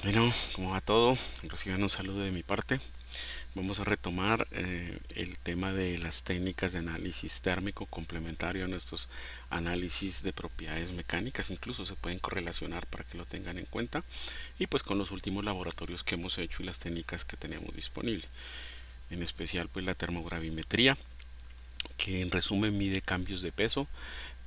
Bueno, como va todo, reciban un saludo de mi parte. Vamos a retomar el tema de las técnicas de análisis térmico complementario a nuestros análisis de propiedades mecánicas. Incluso se pueden correlacionar para que lo tengan en cuenta. Y pues con los últimos laboratorios que hemos hecho y las técnicas que tenemos disponibles. En especial pues la termogravimetría, que en resumen mide cambios de peso,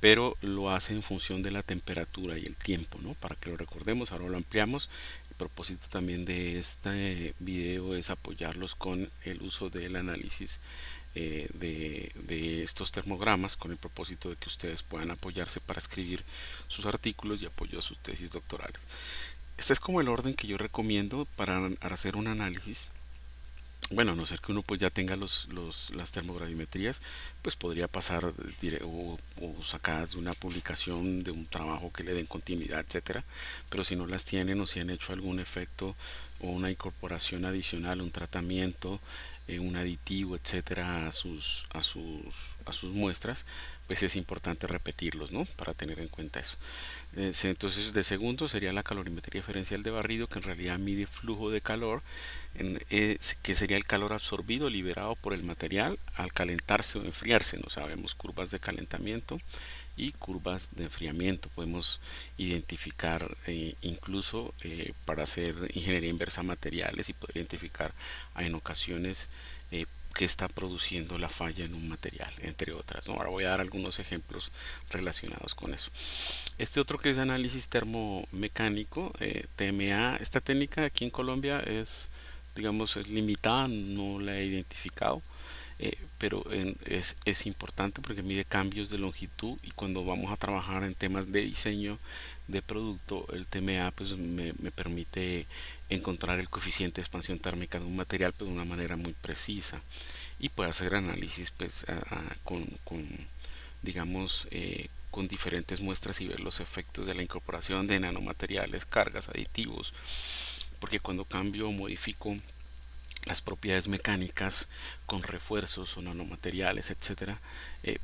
pero lo hace en función de la temperatura y el tiempo, ¿no? Para que lo recordemos, ahora lo ampliamos. El propósito también de este video es apoyarlos con el uso del análisis de estos termogramas, con el propósito de que ustedes puedan apoyarse para escribir sus artículos y apoyo a sus tesis doctorales. Este es como el orden que yo recomiendo para hacer un análisis. Bueno, a no ser que uno pues ya tenga las termogravimetrías, pues podría pasar o sacadas de una publicación, de un trabajo que le den continuidad, etcétera. Pero si no las tienen o si han hecho algún efecto o una incorporación adicional, un tratamiento, un aditivo, etcétera, a sus muestras, pues es importante repetirlos, ¿no? Para tener en cuenta eso. Entonces, de segundo sería la calorimetría diferencial de barrido, que en realidad mide flujo de calor, que sería el calor absorbido, liberado por el material al calentarse o enfriarse. No sabemos curvas de calentamiento y curvas de enfriamiento. Podemos identificar incluso para hacer ingeniería inversa materiales y poder identificar en ocasiones que está produciendo la falla en un material, entre otras, ¿no? Ahora voy a dar algunos ejemplos relacionados con eso. Este otro que es análisis termomecánico, TMA. Esta técnica aquí en Colombia digamos, es limitada, no la he identificado, pero es importante porque mide cambios de longitud, y cuando vamos a trabajar en temas de diseño de producto, el TMA pues me permite encontrar el coeficiente de expansión térmica de un material pues, de una manera muy precisa, y puede hacer análisis pues con digamos con diferentes muestras y ver los efectos de la incorporación de nanomateriales, cargas, aditivos, porque cuando cambio o modifico las propiedades mecánicas con refuerzos o nanomateriales, etcétera,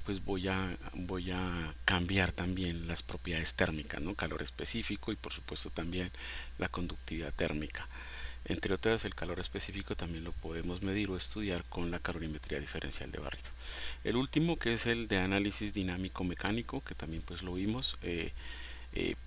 pues voy a cambiar también las propiedades térmicas, ¿no? Calor específico y por supuesto también la conductividad térmica. Entre otras, el calor específico también lo podemos medir o estudiar con la calorimetría diferencial de barrido. El último, que es el de análisis dinámico mecánico, que también pues lo vimos,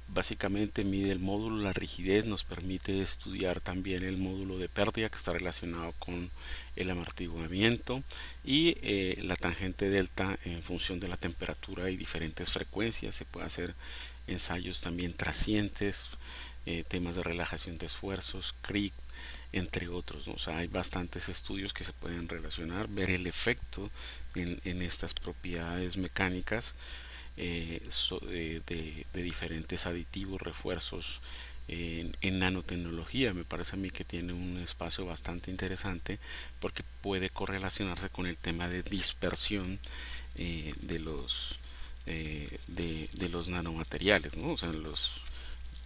básicamente mide el módulo, la rigidez, nos permite estudiar también el módulo de pérdida, que está relacionado con el amortiguamiento, y la tangente delta en función de la temperatura y diferentes frecuencias. Se puede hacer ensayos también trascientes, temas de relajación de esfuerzos, CRIC, entre otros, ¿no? O sea, hay bastantes estudios que se pueden relacionar, ver el efecto en estas propiedades mecánicas, de diferentes aditivos, refuerzos en nanotecnología. Me parece a mí que tiene un espacio bastante interesante porque puede correlacionarse con el tema de dispersión de los nanomateriales, ¿no? O sea,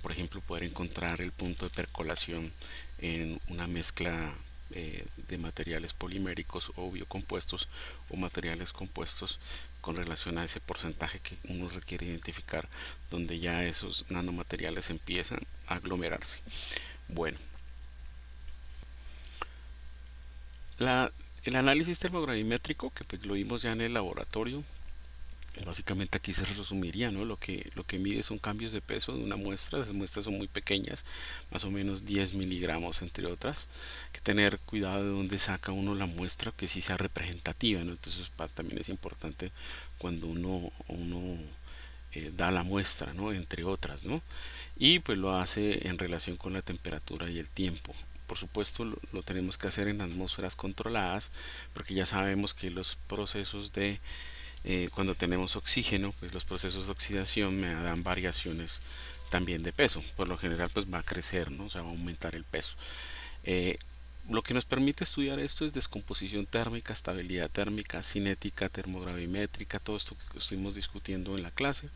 por ejemplo, poder encontrar el punto de percolación en una mezcla de materiales poliméricos o biocompuestos o materiales compuestos, con relación a ese porcentaje que uno requiere identificar, donde ya esos nanomateriales empiezan a aglomerarse. Bueno, la, el análisis termogravimétrico, que pues lo vimos ya en el laboratorio, básicamente aquí se resumiría, ¿no? Lo que mide son cambios de peso de una muestra. Las muestras son muy pequeñas, más o menos 10 miligramos, entre otras. Hay que tener cuidado de dónde saca uno la muestra, que sí sea representativa, ¿no? Entonces también es importante cuando uno da la muestra, ¿no? Entre otras, ¿no? Y pues lo hace en relación con la temperatura y el tiempo. Por supuesto, lo tenemos que hacer en atmósferas controladas, porque ya sabemos que los procesos cuando tenemos oxígeno, pues los procesos de oxidación me dan variaciones también de peso. Por lo general, pues va a crecer, ¿no? O sea, va a aumentar el peso. Eh, lo que nos permite estudiar esto es descomposición térmica, estabilidad térmica, cinética, termogravimétrica, todo esto que estuvimos discutiendo en la clase.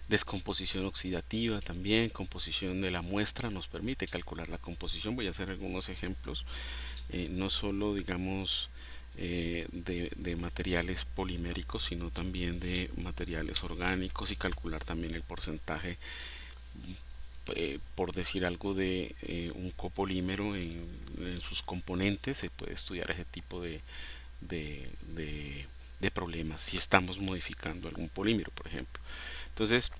Descomposición oxidativa también, composición de la muestra, nos permite calcular la composición. Voy a hacer algunos ejemplos, no solo digamos de materiales poliméricos, sino también de materiales orgánicos, y calcular también el porcentaje por decir algo de un copolímero en sus componentes, se puede estudiar ese tipo de, de- de problemas si estamos modificando algún polímero, por ejemplo. Entonces,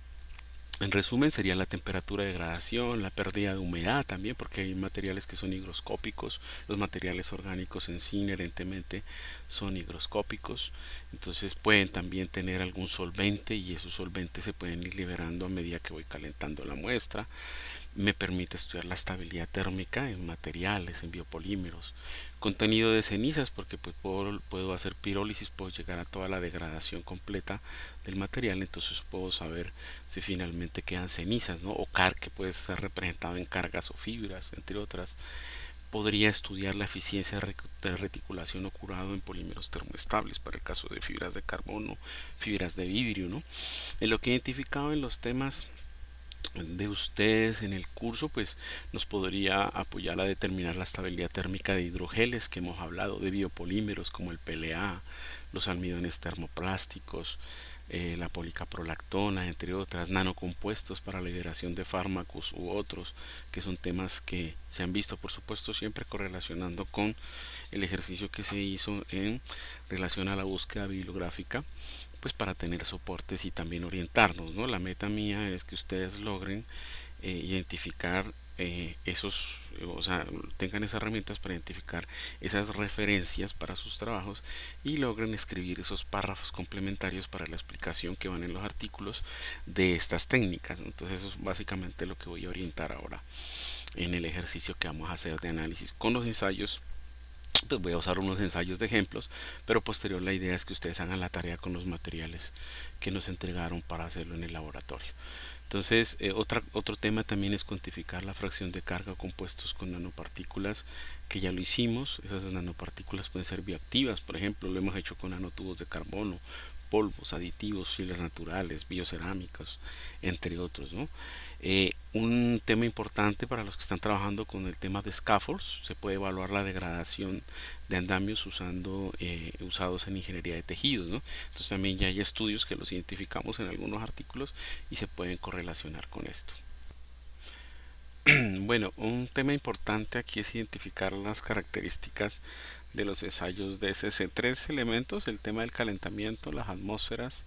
en resumen, sería la temperatura de degradación, la pérdida de humedad también, porque hay materiales que son higroscópicos, los materiales orgánicos en sí inherentemente son higroscópicos, entonces pueden también tener algún solvente y esos solventes se pueden ir liberando a medida que voy calentando la muestra. Me permite estudiar la estabilidad térmica en materiales, en biopolímeros, contenido de cenizas, porque pues puedo hacer pirólisis, puedo llegar a toda la degradación completa del material, entonces puedo saber si finalmente quedan cenizas, ¿no? O que puede ser representado en cargas o fibras, entre otras. Podría estudiar la eficiencia de reticulación o curado en polímeros termoestables para el caso de fibras de carbono, fibras de vidrio, ¿no? En lo que he identificado en los temas de ustedes en el curso, pues nos podría apoyar a determinar la estabilidad térmica de hidrogeles que hemos hablado, de biopolímeros como el PLA, los almidones termoplásticos, la policaprolactona, entre otras, nanocompuestos para la liberación de fármacos u otros, que son temas que se han visto, por supuesto, siempre correlacionando con el ejercicio que se hizo en relación a la búsqueda bibliográfica, pues para tener soportes y también orientarnos, ¿no? La meta mía es que ustedes logren identificar esos, o sea, tengan esas herramientas para identificar esas referencias para sus trabajos y logren escribir esos párrafos complementarios para la explicación que van en los artículos de estas técnicas. Entonces eso es básicamente lo que voy a orientar ahora en el ejercicio que vamos a hacer de análisis con los ensayos. Pues voy a usar unos ensayos de ejemplos, pero posterior la idea es que ustedes hagan la tarea con los materiales que nos entregaron para hacerlo en el laboratorio. Entonces, otro tema también es cuantificar la fracción de carga compuestos con nanopartículas, que ya lo hicimos. Esas nanopartículas pueden ser bioactivas, por ejemplo, lo hemos hecho con nanotubos de carbono, polvos, aditivos, fibras naturales, biocerámicos, entre otros, ¿no? Un tema importante para los que están trabajando con el tema de scaffolds, se puede evaluar la degradación de andamios usados en ingeniería de tejidos, ¿no? Entonces también ya hay estudios que los identificamos en algunos artículos y se pueden correlacionar con esto. Bueno, un tema importante aquí es identificar las características de los ensayos de SC. Tres elementos: el tema del calentamiento, las atmósferas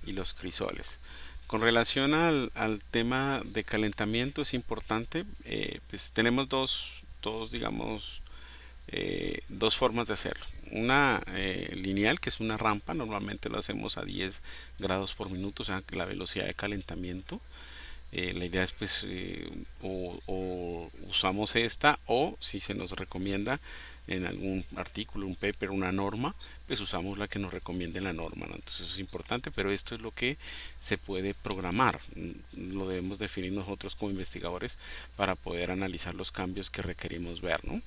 y los crisoles. Con relación al tema de calentamiento es importante, pues tenemos digamos, dos formas de hacerlo. Una lineal, que es una rampa, normalmente lo hacemos a 10 grados por minuto, o sea, que la velocidad de calentamiento. La idea es pues o usamos esta, o si se nos recomienda en algún artículo, un paper, una norma, pues usamos la que nos recomiende la norma, ¿no? Entonces eso es importante, pero esto es lo que se puede programar. Lo debemos definir nosotros como investigadores para poder analizar los cambios que requerimos ver, ¿no?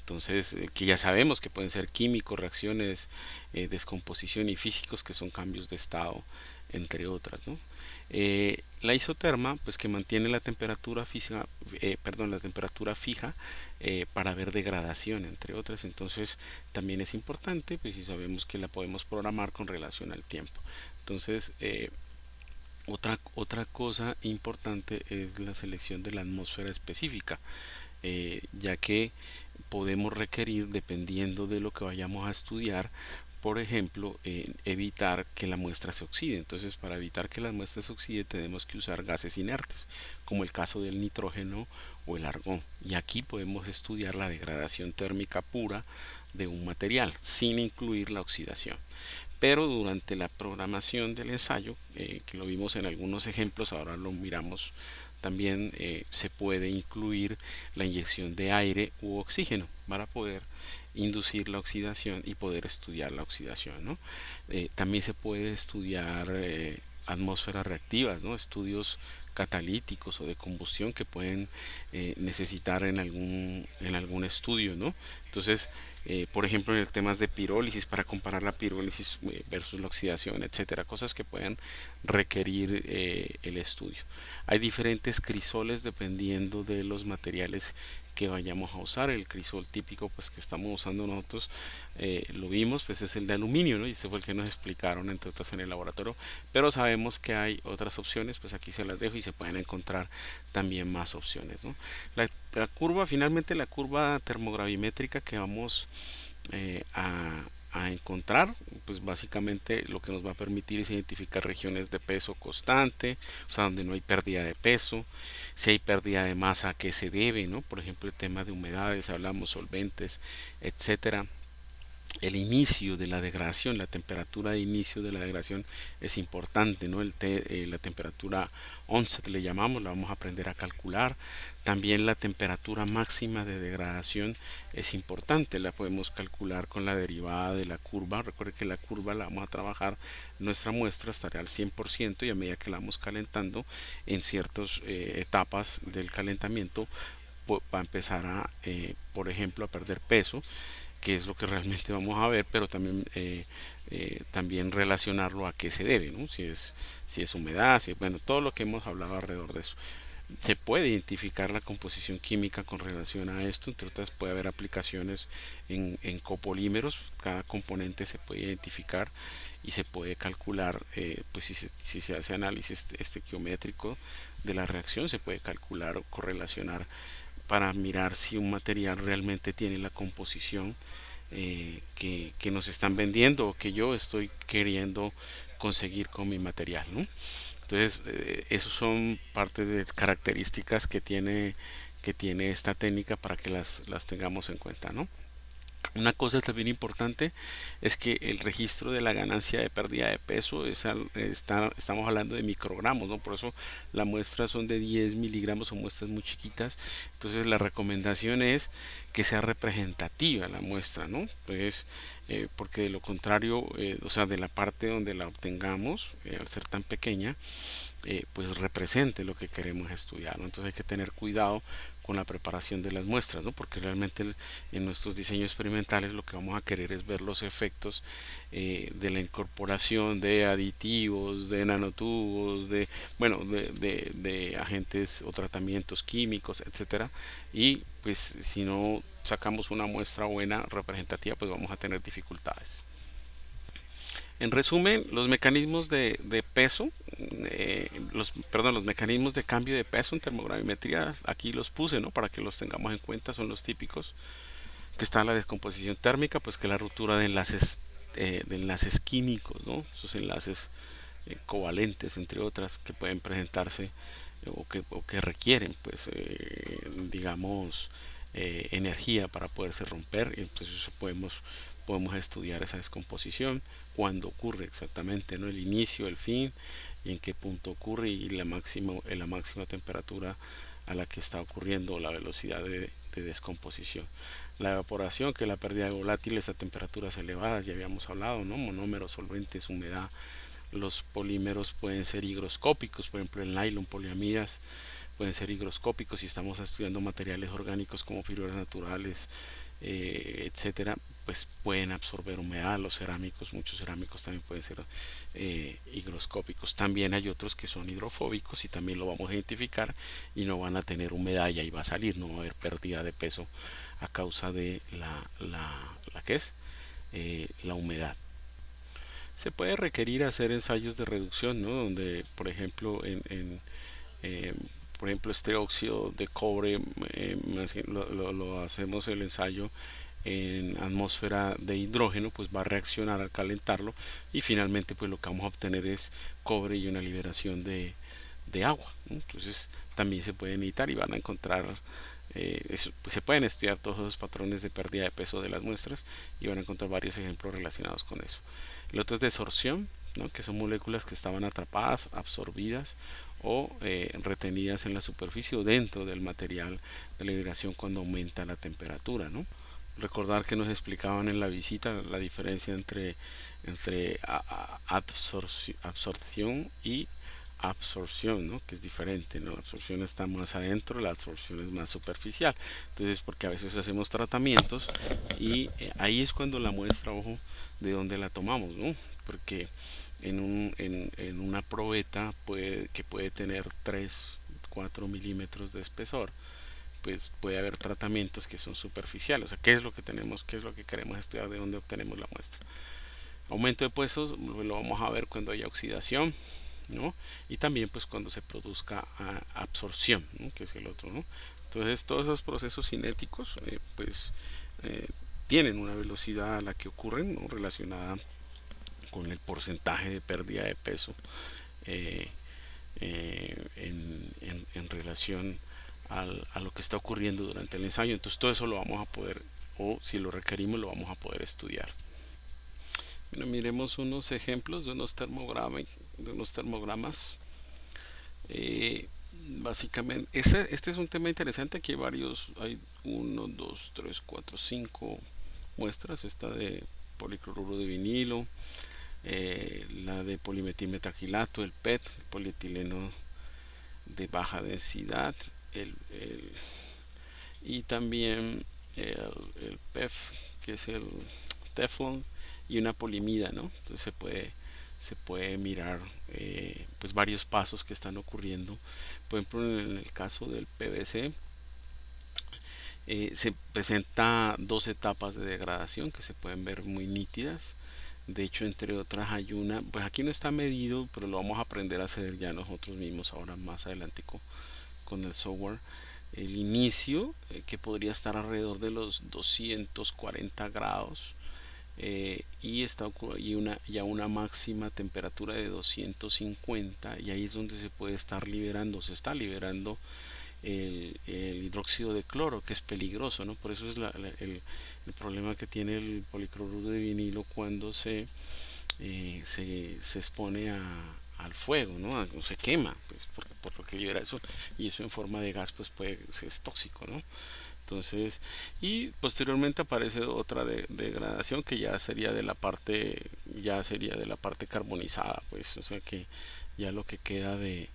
Entonces, que ya sabemos que pueden ser químicos, reacciones, descomposición y físicos, que son cambios de estado, entre otras, ¿no? La isoterma, pues que mantiene la temperatura fija, la temperatura fija para ver degradación, entre otras. Entonces, también es importante, pues si sabemos que la podemos programar con relación al tiempo. Entonces, otra cosa importante es la selección de la atmósfera específica, ya que podemos requerir, dependiendo de lo que vayamos a estudiar, por ejemplo, evitar que la muestra se oxide. Entonces, para evitar que la muestra se oxide, tenemos que usar gases inertes, como el caso del nitrógeno o el argón. Y aquí podemos estudiar la degradación térmica pura de un material, sin incluir la oxidación. Pero durante la programación del ensayo, que lo vimos en algunos ejemplos, ahora lo miramos también, se puede incluir la inyección de aire u oxígeno para poder inducir la oxidación y poder estudiar la oxidación, ¿no? También se puede estudiar atmósferas reactivas, ¿no? Estudios catalíticos o de combustión que pueden necesitar en algún estudio, ¿no? Entonces, por ejemplo, en el temas de pirólisis, para comparar la pirólisis versus la oxidación, etcétera, cosas que puedan requerir el estudio. Hay diferentes crisoles dependiendo de los materiales que vayamos a usar. El crisol típico pues que estamos usando nosotros, lo vimos, pues es el de aluminio, ¿no? Y ese fue el que nos explicaron entre otras en el laboratorio, pero sabemos que hay otras opciones, pues aquí se las dejo y se pueden encontrar también más opciones, ¿no? La curva, finalmente la curva termogravimétrica que vamos a encontrar, pues básicamente lo que nos va a permitir es identificar regiones de peso constante, o sea, donde no hay pérdida de peso. Si hay pérdida de masa, ¿a qué se debe? ¿No? Por ejemplo, el tema de humedades, hablamos solventes, etcétera. El inicio de la degradación, la temperatura de inicio de la degradación es importante, ¿no? La temperatura onset le llamamos, la vamos a aprender a calcular. También la temperatura máxima de degradación es importante, la podemos calcular con la derivada de la curva. Recuerde que la curva la vamos a trabajar, nuestra muestra estará al 100% y a medida que la vamos calentando en ciertas etapas del calentamiento va a empezar a, por ejemplo, a perder peso, que es lo que realmente vamos a ver, pero también, también relacionarlo a qué se debe, ¿no? Si es humedad, bueno, todo lo que hemos hablado alrededor de eso. Se puede identificar la composición química con relación a esto, entre otras puede haber aplicaciones en copolímeros, cada componente se puede identificar y se puede calcular, pues si se hace análisis estequiométrico de la reacción, se puede calcular o correlacionar para mirar si un material realmente tiene la composición que nos están vendiendo o que yo estoy queriendo conseguir con mi material, ¿no? Entonces, esos son parte de características que tiene esta técnica para que las tengamos en cuenta, ¿no? Una cosa también importante es que el registro de la ganancia de pérdida de peso estamos hablando de microgramos, ¿no? Por eso las muestras son de 10 miligramos, son muestras muy chiquitas. Entonces la recomendación es que sea representativa la muestra, ¿no? Entonces, porque de lo contrario, o sea, de la parte donde la obtengamos, al ser tan pequeña, pues represente lo que queremos estudiar, ¿no? Entonces hay que tener cuidado con la preparación de las muestras, ¿no? Porque realmente en nuestros diseños experimentales lo que vamos a querer es ver los efectos de la incorporación de aditivos, de nanotubos, bueno, de agentes o tratamientos químicos, etcétera. Y pues si no sacamos una muestra buena, representativa, pues vamos a tener dificultades. En resumen, los mecanismos de peso, los mecanismos de cambio de peso en termogravimetría, aquí los puse, ¿no? Para que los tengamos en cuenta, son los típicos, que está la descomposición térmica, pues que la ruptura de enlaces químicos, ¿no? Esos enlaces covalentes, entre otras, que pueden presentarse o que requieren, pues, digamos, energía para poderse romper. Y entonces eso podemos estudiar esa descomposición, cuándo ocurre exactamente, ¿no? El inicio, el fin y en qué punto ocurre y la máxima temperatura a la que está ocurriendo la velocidad de descomposición. La evaporación, que es la pérdida de volátiles a temperaturas elevadas, ya habíamos hablado, ¿no? Monómeros, solventes, humedad. Los polímeros pueden ser higroscópicos, por ejemplo el nylon, poliamidas, pueden ser higroscópicos si estamos estudiando materiales orgánicos como fibras naturales, etcétera, pues pueden absorber humedad. Los cerámicos, muchos cerámicos también pueden ser higroscópicos. También hay otros que son hidrofóbicos y también lo vamos a identificar y no van a tener humedad y ahí va a salir, no va a haber pérdida de peso a causa de la que es la humedad. Se puede requerir hacer ensayos de reducción, ¿no? Donde, por ejemplo, eh, por ejemplo, este óxido de cobre, lo hacemos el ensayo en atmósfera de hidrógeno, pues va a reaccionar al calentarlo y finalmente pues lo que vamos a obtener es cobre y una liberación de agua, ¿no? Entonces también se puede necesitar y van a encontrar, pues, se pueden estudiar todos los patrones de pérdida de peso de las muestras y van a encontrar varios ejemplos relacionados con eso. El otro es desorción, ¿no? Que son moléculas que estaban atrapadas, absorbidas o retenidas en la superficie o dentro del material de la liberación cuando aumenta la temperatura, ¿no? Recordar que nos explicaban en la visita la diferencia entre absorción y absorción, ¿no? Que es diferente, ¿no? La absorción está más adentro, la absorción es más superficial. Entonces, porque a veces hacemos tratamientos y ahí es cuando la muestra, ojo, de dónde la tomamos, ¿no? Porque en una probeta que puede tener 3 4 milímetros de espesor, pues puede haber tratamientos que son superficiales. O sea, ¿qué es lo que tenemos? ¿Qué es lo que queremos estudiar? ¿De dónde obtenemos la muestra? Aumento de peso lo vamos a ver cuando haya oxidación, ¿no? Y también pues cuando se produzca absorción, ¿no? Que es el otro, ¿no? Entonces todos esos procesos cinéticos pues eh, tienen una velocidad a la que ocurren, ¿no? Relacionada con el porcentaje de pérdida de peso eh, en relación a lo que está ocurriendo durante el ensayo. Entonces todo eso lo vamos a poder, o si lo requerimos, lo vamos a poder estudiar. Bueno, miremos unos ejemplos de unos termogramas. Básicamente, este es un tema interesante. Aquí hay varios, hay uno, dos, tres, cuatro, cinco muestras. Esta de policloruro de vinilo, la de polimetilmetaquilato, el PET, el polietileno de baja densidad, y también el PEF, que es el Teflon, y una polimida, ¿no? Entonces se puede mirar pues varios pasos que están ocurriendo. Por ejemplo, en el caso del PVC, se presenta dos etapas de degradación que se pueden ver muy nítidas. De hecho, entre otras hay una, pues aquí no está medido, pero lo vamos a aprender a hacer ya nosotros mismos ahora más adelante con el software. El inicio, que podría estar alrededor de los 240 grados, y a una máxima temperatura de 250, y ahí es donde se puede estar liberando, se está liberando el hidróxido de cloro, que es peligroso, ¿no? Por eso es el problema que tiene el policloruro de vinilo cuando se expone al fuego, ¿no? O se quema, pues, por lo que libera eso, y eso en forma de gas pues es tóxico, ¿no? Entonces, y posteriormente aparece otra degradación que ya sería de la parte carbonizada, pues, o sea que ya lo que queda de,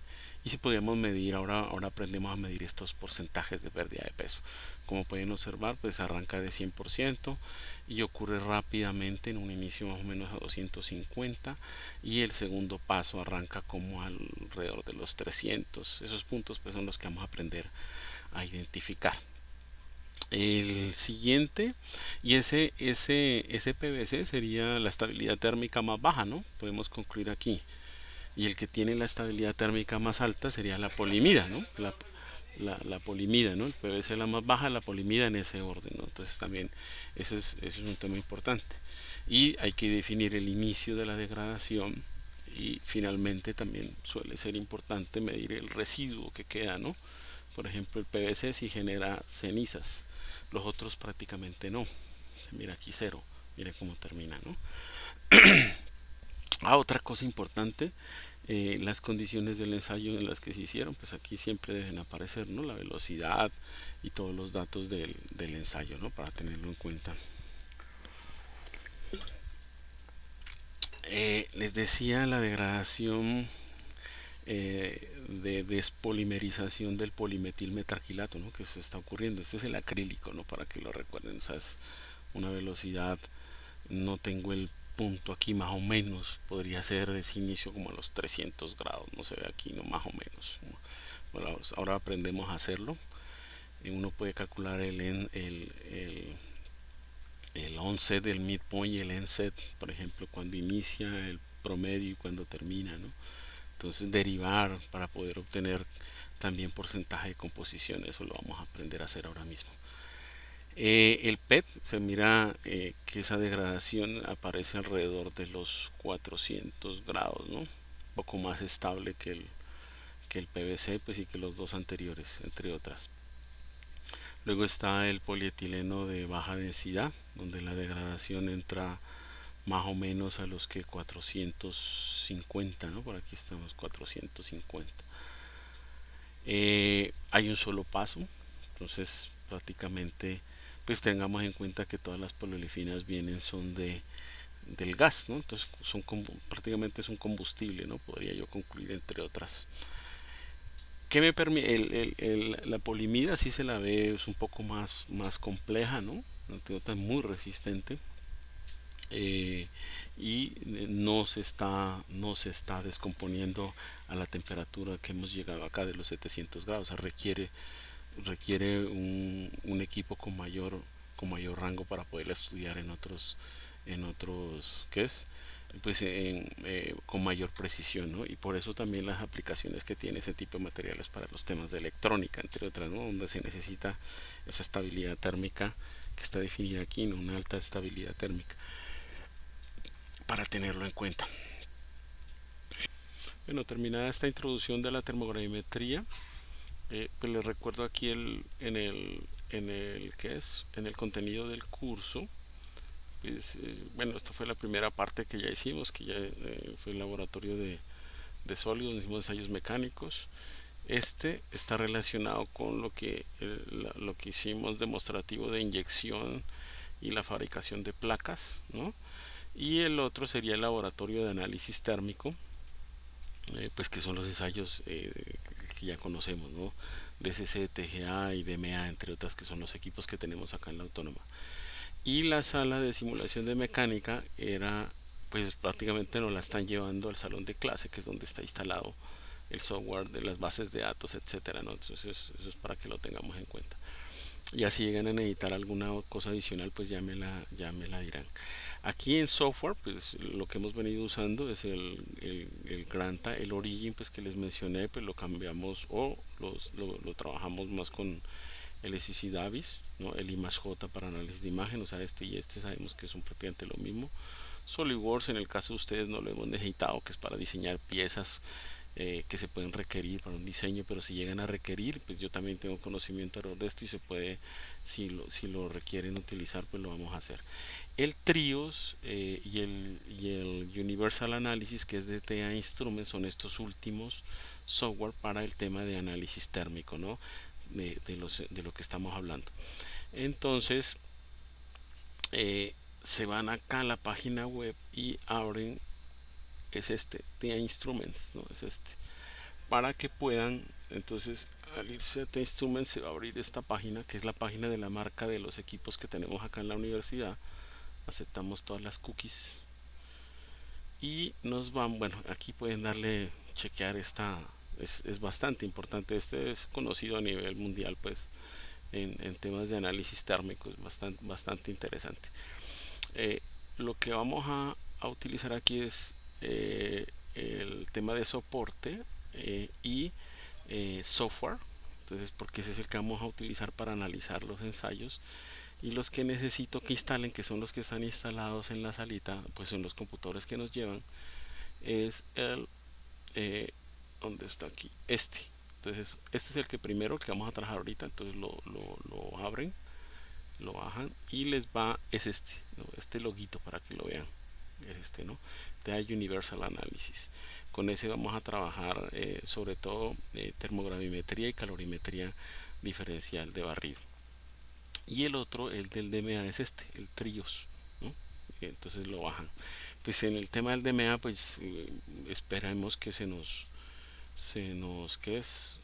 y si podemos medir, ahora aprendemos a medir estos porcentajes de pérdida de peso. Como pueden observar, pues arranca de 100% y ocurre rápidamente en un inicio más o menos a 250, y el segundo paso arranca como alrededor de los 300. Esos puntos pues son los que vamos a aprender a identificar. El siguiente, y ese PVC sería la estabilidad térmica más baja, ¿no? Podemos concluir aquí. Y el que tiene la estabilidad térmica más alta sería la polimida, ¿no? La polimida, ¿no? El PVC es la más baja, la polimida en ese orden, ¿no? Entonces también ese es un tema importante. Y hay que definir el inicio de la degradación, y finalmente también suele ser importante medir el residuo que queda, ¿no? Por ejemplo, el PVC sí genera cenizas, los otros prácticamente no. Mira aquí cero, mira cómo termina, ¿no? Otra cosa importante, las condiciones del ensayo en las que se hicieron, pues aquí siempre deben aparecer, ¿no? La velocidad y todos los datos del ensayo, ¿no? Para tenerlo en cuenta. Les decía la degradación de despolimerización del polimetilmetaquilato, ¿no? Que se está ocurriendo. Este es el acrílico, ¿no? Para que lo recuerden. O sea, es una velocidad, no tengo el punto aquí, más o menos podría ser de ese inicio como a los 300 grados, no se ve aquí, no, más o menos. Bueno, ahora aprendemos a hacerlo. Uno puede calcular el onset del midpoint y el endset, por ejemplo, cuando inicia, el promedio y cuando termina, ¿no? Entonces derivar para poder obtener también porcentaje de composición, eso lo vamos a aprender a hacer ahora mismo. El PET se mira que esa degradación aparece alrededor de los 400 grados, ¿no? Un poco más estable que el PVC, pues, y que los dos anteriores, entre otras. Luego está el polietileno de baja densidad, donde la degradación entra más o menos a los que 450, ¿no? Por aquí estamos 450. Hay un solo paso, entonces prácticamente pues tengamos en cuenta que todas las poliolifinas son del gas, ¿no? Entonces prácticamente es un combustible, ¿no? Podría yo concluir entre otras. ¿Qué me permite? La polimida sí se la ve, es un poco más compleja, ¿no? La antiota es muy resistente, eh, y no se está descomponiendo a la temperatura que hemos llegado acá de los 700 grados. O sea, requiere un equipo con mayor rango para poder estudiar en otros, ¿qué es? Pues con mayor precisión, ¿no? Y por eso también las aplicaciones que tiene ese tipo de materiales para los temas de electrónica, entre otras, ¿no? Donde se necesita esa estabilidad térmica que está definida aquí, ¿no? Una alta estabilidad térmica, para tenerlo en cuenta. Bueno, terminada esta introducción de la termogravimetría, pues les recuerdo aquí ¿qué es? En el contenido del curso. Pues, bueno, esta fue la primera parte que ya hicimos, que ya fue el laboratorio de sólidos, hicimos ensayos mecánicos. Este está relacionado con lo que hicimos demostrativo de inyección y la fabricación de placas, ¿no? Y el otro sería el laboratorio de análisis térmico, pues que son los ensayos que ya conocemos, ¿no? DCC, TGA y DMA, entre otras, que son los equipos que tenemos acá en la Autónoma. Y la sala de simulación de mecánica pues prácticamente nos la están llevando al salón de clase, que es donde está instalado el software de las bases de datos, etcétera, ¿no? Entonces eso es para que lo tengamos en cuenta. Y así llegan a necesitar alguna cosa adicional, pues ya me la dirán. Aquí en software, pues lo que hemos venido usando es el Granta, el Origin, pues que les mencioné, pues lo cambiamos o lo trabajamos más con el SCC Davis, ¿no? El ImageJ para análisis de imagen, o sea, este y este sabemos que son prácticamente lo mismo. SolidWorks, en el caso de ustedes, no lo hemos necesitado, que es para diseñar piezas que se pueden requerir para un diseño, pero si llegan a requerir, pues yo también tengo conocimiento de esto y se puede, si lo requieren utilizar, pues lo vamos a hacer. El Trios y el Universal Analysis, que es de TA Instruments, son estos últimos software para el tema de análisis térmico, ¿no? De lo que estamos hablando. Entonces, se van acá a la página web y abren, es este, TA Instruments, ¿no? Es este, para que puedan, entonces al irse a TA Instruments se va a abrir esta página, que es la página de la marca de los equipos que tenemos acá en la universidad. Aceptamos todas las cookies y nos van, bueno, aquí pueden darle chequear esta, es bastante importante. Este es conocido a nivel mundial, pues en temas de análisis térmico, es bastante interesante. Eh, lo que vamos a utilizar aquí es el tema de soporte y software. Entonces, porque ese es el que vamos a utilizar para analizar los ensayos. Y los que necesito que instalen, que son los que están instalados en la salita, pues son los computadores que nos llevan, es eh, ¿dónde está aquí? Entonces, este es el que primero que vamos a trabajar ahorita. Entonces lo abren, lo bajan y es este, ¿no? Este loguito para que lo vean. Es este, ¿no? TI Universal Analysis. Con ese vamos a trabajar sobre todo termogravimetría y calorimetría diferencial de barrido. Y el otro, el del DMA, es este, el Trios, ¿no? Entonces lo bajan. Pues en el tema del DMA, pues esperamos que ¿qué es?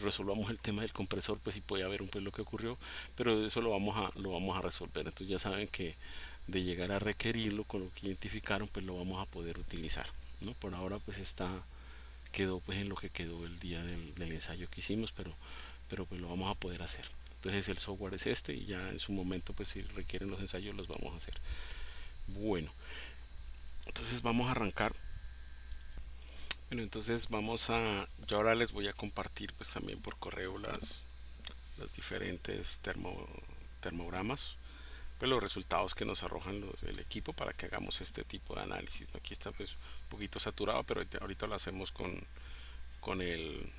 Resolvamos el tema del compresor, pues si puede haber pues lo que ocurrió, pero eso lo vamos a resolver. Entonces ya saben que de llegar a requerirlo con lo que identificaron, pues lo vamos a poder utilizar, ¿no? Por ahora pues quedó pues en lo que quedó el día del ensayo que hicimos, pero pues lo vamos a poder hacer. Entonces el software es este y ya en su momento pues si requieren los ensayos los vamos a hacer. Bueno, entonces vamos a arrancar. Bueno, entonces yo ahora les voy a compartir pues también por correo las diferentes termogramas, pues los resultados que nos arrojan el equipo para que hagamos este tipo de análisis, ¿no? Aquí está pues un poquito saturado, pero ahorita lo hacemos con el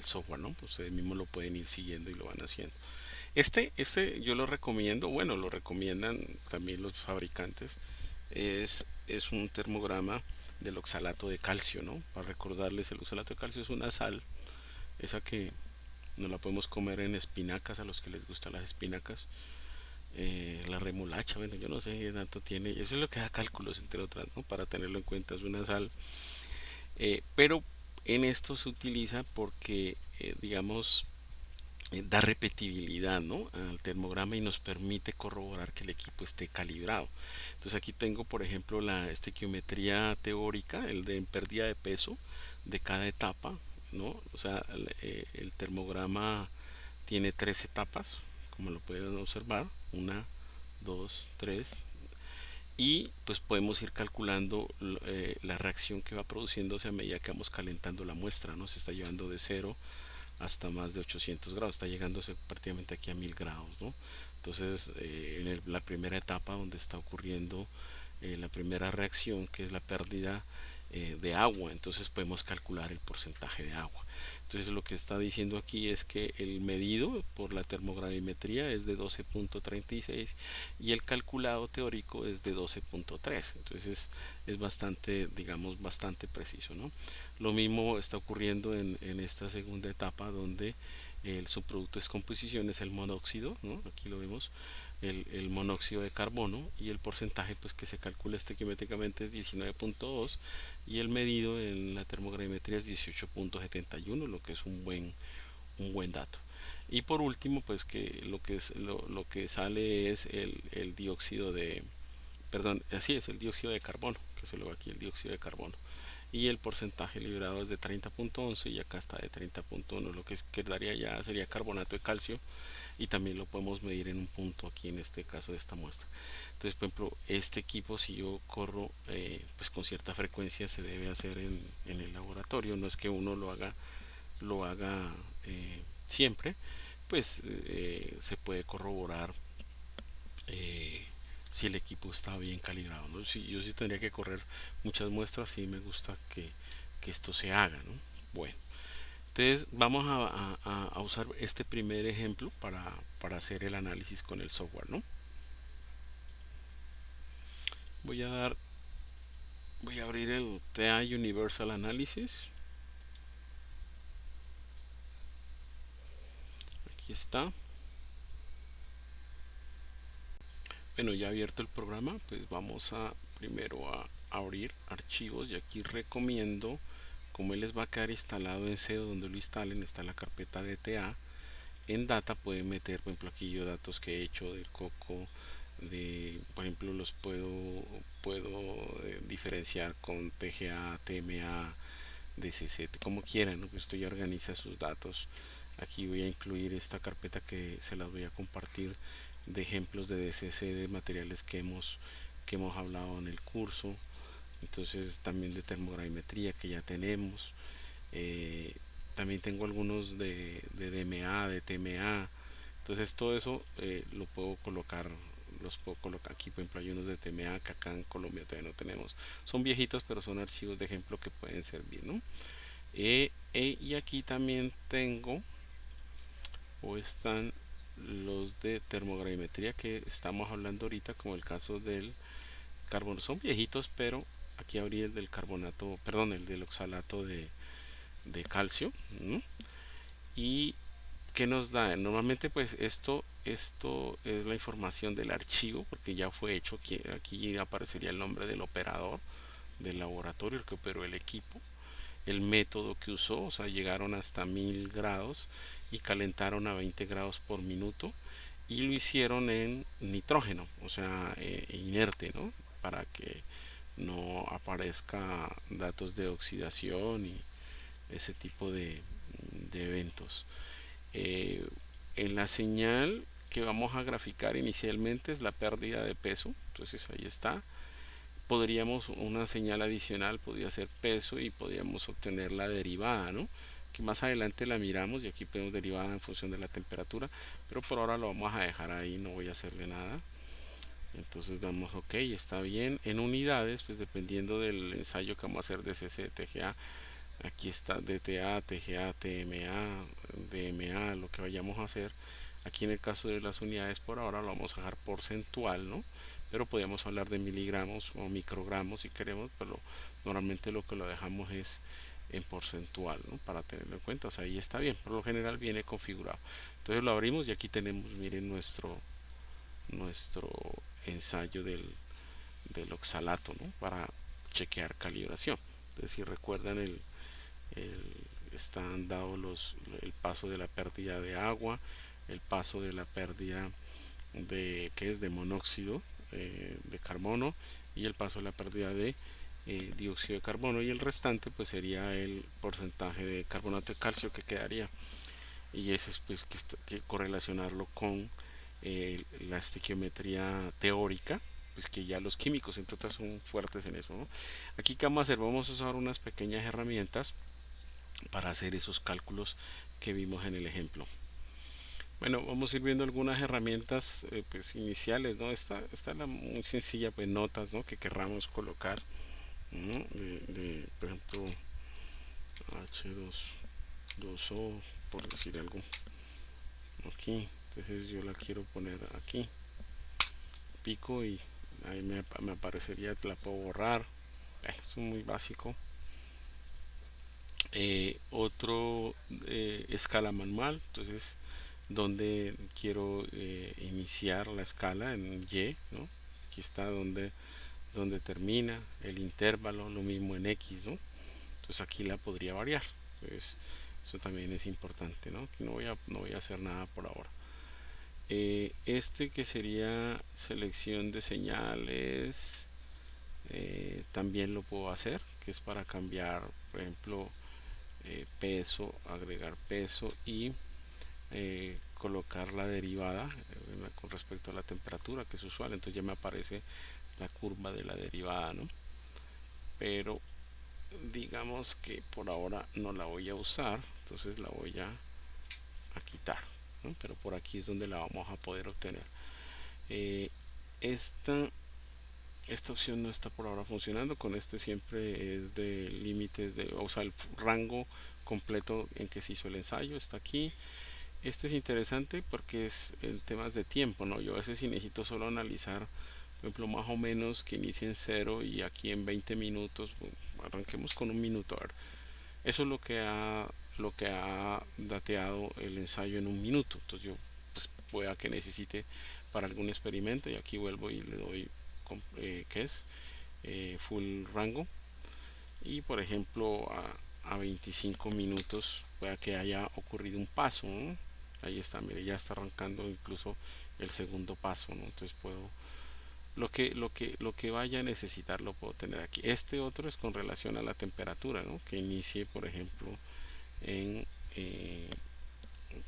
software, ¿no? Pues ustedes mismos lo pueden ir siguiendo y lo van haciendo. Este yo lo recomiendo, bueno, lo recomiendan también los fabricantes. Es un termograma del oxalato de calcio, ¿no? Para recordarles, el oxalato de calcio es una sal, esa que no la podemos comer en espinacas, a los que les gustan las espinacas. la remolacha, bueno, yo no sé qué tanto tiene, eso es lo que da cálculos, entre otras, ¿no? Para tenerlo en cuenta, es una sal. Pero en esto se utiliza porque, digamos, da repetibilidad, ¿no? Al termograma y nos permite corroborar que el equipo esté calibrado. Entonces aquí tengo, por ejemplo, la estequiometría teórica, el de pérdida de peso de cada etapa, ¿no? O sea, el termograma tiene tres etapas, como lo pueden observar, una, dos, tres, y pues podemos ir calculando la reacción que va produciéndose a medida que vamos calentando la muestra, ¿no? Se está llevando de cero hasta más de 800 grados, está llegándose prácticamente aquí a 1000 grados, ¿no? Entonces, en la primera etapa donde está ocurriendo la primera reacción, que es la pérdida de agua, entonces podemos calcular el porcentaje de agua. Entonces lo que está diciendo aquí es que el medido por la termogravimetría es de 12.36 y el calculado teórico es de 12.3. Entonces es bastante, digamos, bastante preciso, ¿no? Lo mismo está ocurriendo en esta segunda etapa donde el subproducto de descomposición es el monóxido, ¿no? Aquí lo vemos, el monóxido de carbono, y el porcentaje pues que se calcula estequiométricamente es 19.2 y el medido en la termogravimetría es 18.71, lo que es un buen dato. Y por último, pues que lo que sale es el dióxido de, perdón, así es, el dióxido de carbono, que se lo ve aquí, el dióxido de carbono. Y el porcentaje liberado es de 30.11 y acá está de 30.1, lo que quedaría ya sería carbonato de calcio, y también lo podemos medir en un punto aquí en este caso de esta muestra. Entonces, por ejemplo, este equipo, si yo corro pues con cierta frecuencia, se debe hacer en el laboratorio, no es que uno lo haga siempre, pues se puede corroborar eh, si el equipo está bien calibrado, ¿no? Si, yo sí tendría que correr muchas muestras, sí me gusta que esto se haga, ¿no? Bueno, entonces vamos a usar este primer ejemplo para hacer el análisis con el software, ¿no? Voy a dar, voy a abrir el TA Universal Analysis. Aquí está. Bueno, ya abierto el programa, pues vamos a primero a abrir archivos, y aquí recomiendo, como él les va a quedar instalado en C, donde lo instalen, está la carpeta de TA. En data pueden meter, por ejemplo, aquí yo datos que he hecho del coco, de, por ejemplo, los puedo diferenciar con TGA, TMA, DCC, como quieran, ¿no? Que usted ya organiza sus datos. Aquí voy a incluir esta carpeta que se las voy a compartir, de ejemplos de DCC, de materiales que hemos hablado en el curso. Entonces también de termogravimetría que ya tenemos. Eh, También tengo algunos de DMA, de TMA. Entonces todo eso lo puedo colocar, los puedo colocar aquí. Por ejemplo, hay unos de TMA que acá en Colombia todavía no tenemos. Son viejitos, pero son archivos de ejemplo que pueden servir, ¿no? Y aquí también tengo, o están los de termogravimetría que estamos hablando ahorita, como el caso del carbono. Son viejitos, pero aquí abrí el del carbonato, perdón, el del oxalato de calcio, ¿no? Y ¿qué nos da? Normalmente pues esto es la información del archivo, porque ya fue hecho. Aquí aparecería el nombre del operador del laboratorio, el que operó el equipo, el método que usó, o sea, llegaron hasta 1000 grados y calentaron a 20 grados por minuto, y lo hicieron en nitrógeno, o sea, inerte, ¿no? Para que no aparezca datos de oxidación y ese tipo de eventos. Eh, en la señal que vamos a graficar inicialmente es la pérdida de peso, entonces ahí está. Podríamos, una señal adicional podría ser peso, y podríamos obtener la derivada, ¿no? Que más adelante la miramos, y aquí podemos derivada en función de la temperatura, pero por ahora lo vamos a dejar ahí, no voy a hacerle nada. Entonces damos ok, está bien. En unidades, pues dependiendo del ensayo que vamos a hacer de CC, TGA, aquí está DTA, TGA, TMA, DMA, lo que vayamos a hacer. Aquí en el caso de las unidades por ahora lo vamos a dejar porcentual, ¿no? Pero podríamos hablar de miligramos o microgramos si queremos, pero normalmente lo que lo dejamos es en porcentual, ¿no? Para tenerlo en cuenta, o sea, ahí está bien, por lo general viene configurado. Entonces lo abrimos y aquí tenemos, miren, nuestro ensayo del oxalato, ¿no? Para chequear calibración. Entonces, si recuerdan, están dados el paso de la pérdida de agua, el paso de la pérdida de monóxido de carbono, y el paso de la pérdida de dióxido de carbono, y el restante pues sería el porcentaje de carbonato de calcio que quedaría, y ese es pues que correlacionarlo con la estequiometría teórica, pues que ya los químicos entre otras son fuertes en eso, ¿no? Aquí qué vamos a hacer, vamos a usar unas pequeñas herramientas para hacer esos cálculos que vimos en el ejemplo. Bueno, vamos a ir viendo algunas herramientas pues iniciales, ¿no? Esta es la muy sencilla, pues notas, ¿no? Que querramos colocar, ¿no? Por ejemplo, H2O, por decir algo, aquí. Entonces yo la quiero poner aquí, pico, y ahí me aparecería, la puedo borrar. Esto es muy básico. Otro, escala manual, entonces donde quiero iniciar la escala en Y, ¿no? Aquí está donde termina el intervalo, lo mismo en X, ¿no? Entonces aquí la podría variar. Entonces eso también es importante, ¿no? Que no voy a hacer nada por ahora. Este que sería selección de señales, también lo puedo hacer, que es para cambiar, por ejemplo, peso, agregar peso y colocar la derivada con respecto a la temperatura, que es usual. Entonces ya me aparece la curva de la derivada, ¿no? Pero digamos que por ahora no la voy a usar, entonces la voy a quitar, ¿no? Pero por aquí es donde la vamos a poder obtener. Eh, esta esta opción no está por ahora funcionando. Con este siempre es de límites o sea, el rango completo en que se hizo el ensayo está aquí. Este es interesante porque es en temas de tiempo, ¿no? Yo a veces si necesito solo analizar, por ejemplo, más o menos que inicie en 0 y aquí en 20 minutos, arranquemos con un minuto, a ver. Eso es lo que ha dateado el ensayo en un minuto. Entonces yo pues pueda que necesite para algún experimento, y aquí vuelvo y le doy que es full rango, y por ejemplo a 25 minutos pueda que haya ocurrido un paso, ¿no? Ahí está, mire, ya está arrancando incluso el segundo paso, ¿no? Entonces puedo lo que vaya a necesitar lo puedo tener aquí. Este otro es con relación a la temperatura, ¿no? Que inicie por ejemplo en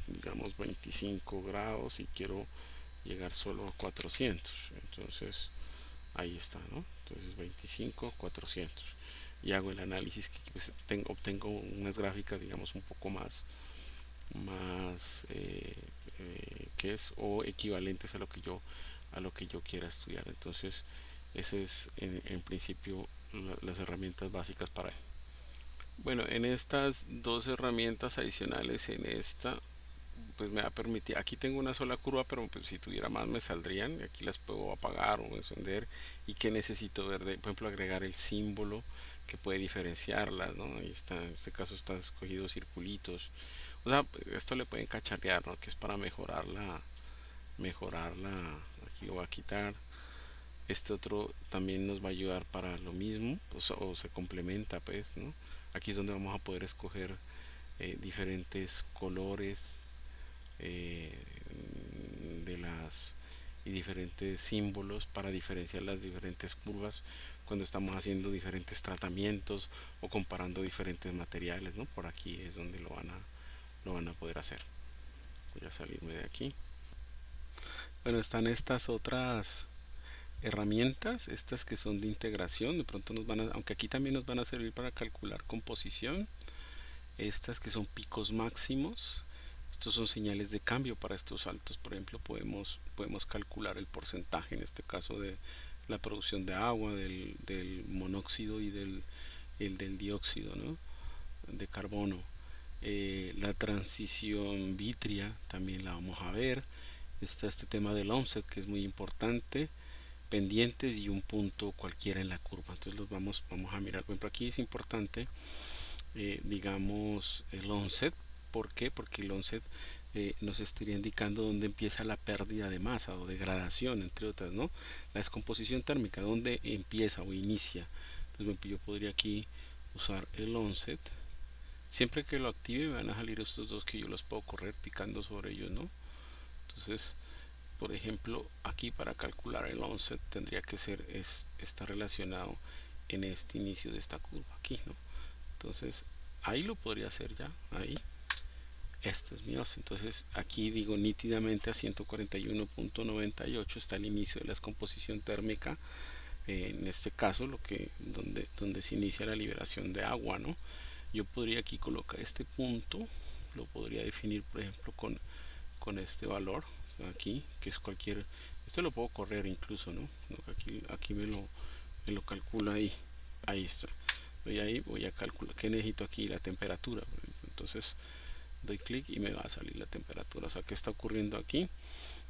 digamos 25 grados y quiero llegar solo a 400, entonces ahí está, ¿no? Entonces 25, 400, y hago el análisis que pues, obtengo unas gráficas digamos un poco más que es o equivalentes a lo que yo quiera estudiar. Entonces ese es en principio las herramientas básicas para él. Bueno, en estas dos herramientas adicionales, en esta pues me va a permitir, aquí tengo una sola curva, pero pues, si tuviera más me saldrían, y aquí las puedo apagar o encender. Y que necesito ver, por ejemplo, agregar el símbolo que puede diferenciarlas, ¿no? Ahí está, en este caso están escogidos circulitos, o sea, esto le pueden cacharrear, ¿no? Que es para mejorarla. Aquí lo voy a quitar. Este otro también nos va a ayudar para lo mismo, o se complementa, pues, ¿no? Aquí es donde vamos a poder escoger diferentes colores eh, de las y diferentes símbolos para diferenciar las diferentes curvas cuando estamos haciendo diferentes tratamientos o comparando diferentes materiales, ¿no? Por aquí es donde lo van a poder hacer. Voy a salirme de aquí. Bueno, están estas otras herramientas, estas que son de integración. De pronto aunque aquí también nos van a servir para calcular composición. Estas que son picos máximos, estos son señales de cambio para estos saltos. Por ejemplo, podemos calcular el porcentaje, en este caso, de la producción de agua, del monóxido y del dióxido, ¿no? De carbono. La transición vitria también la vamos a ver. Está este tema del onset, que es muy importante, pendientes y un punto cualquiera en la curva. Entonces los vamos a mirar. Por ejemplo, aquí es importante digamos el onset. ¿Por qué? Porque el onset nos estaría indicando dónde empieza la pérdida de masa o degradación, entre otras, ¿no? La descomposición térmica, dónde empieza o inicia. Entonces, yo podría aquí usar el onset. Siempre que lo active me van a salir estos dos que yo los puedo correr picando sobre ellos, ¿no? Entonces, por ejemplo, aquí para calcular el onset tendría que ser, está relacionado en este inicio de esta curva aquí, ¿no? Entonces, ahí lo podría hacer ya, ahí. Este es mi onset. Entonces, aquí digo nítidamente a 141.98 está el inicio de la descomposición térmica. En este caso, donde se inicia la liberación de agua, ¿no? Yo podría aquí colocar este punto, lo podría definir, por ejemplo, con este valor aquí, que es cualquier, esto lo puedo correr incluso, ¿no? Aquí me lo calcula ahí está. Voy a calcular, ¿qué necesito aquí? La temperatura, por ejemplo. Entonces doy clic y me va a salir la temperatura. O sea, ¿qué está ocurriendo aquí?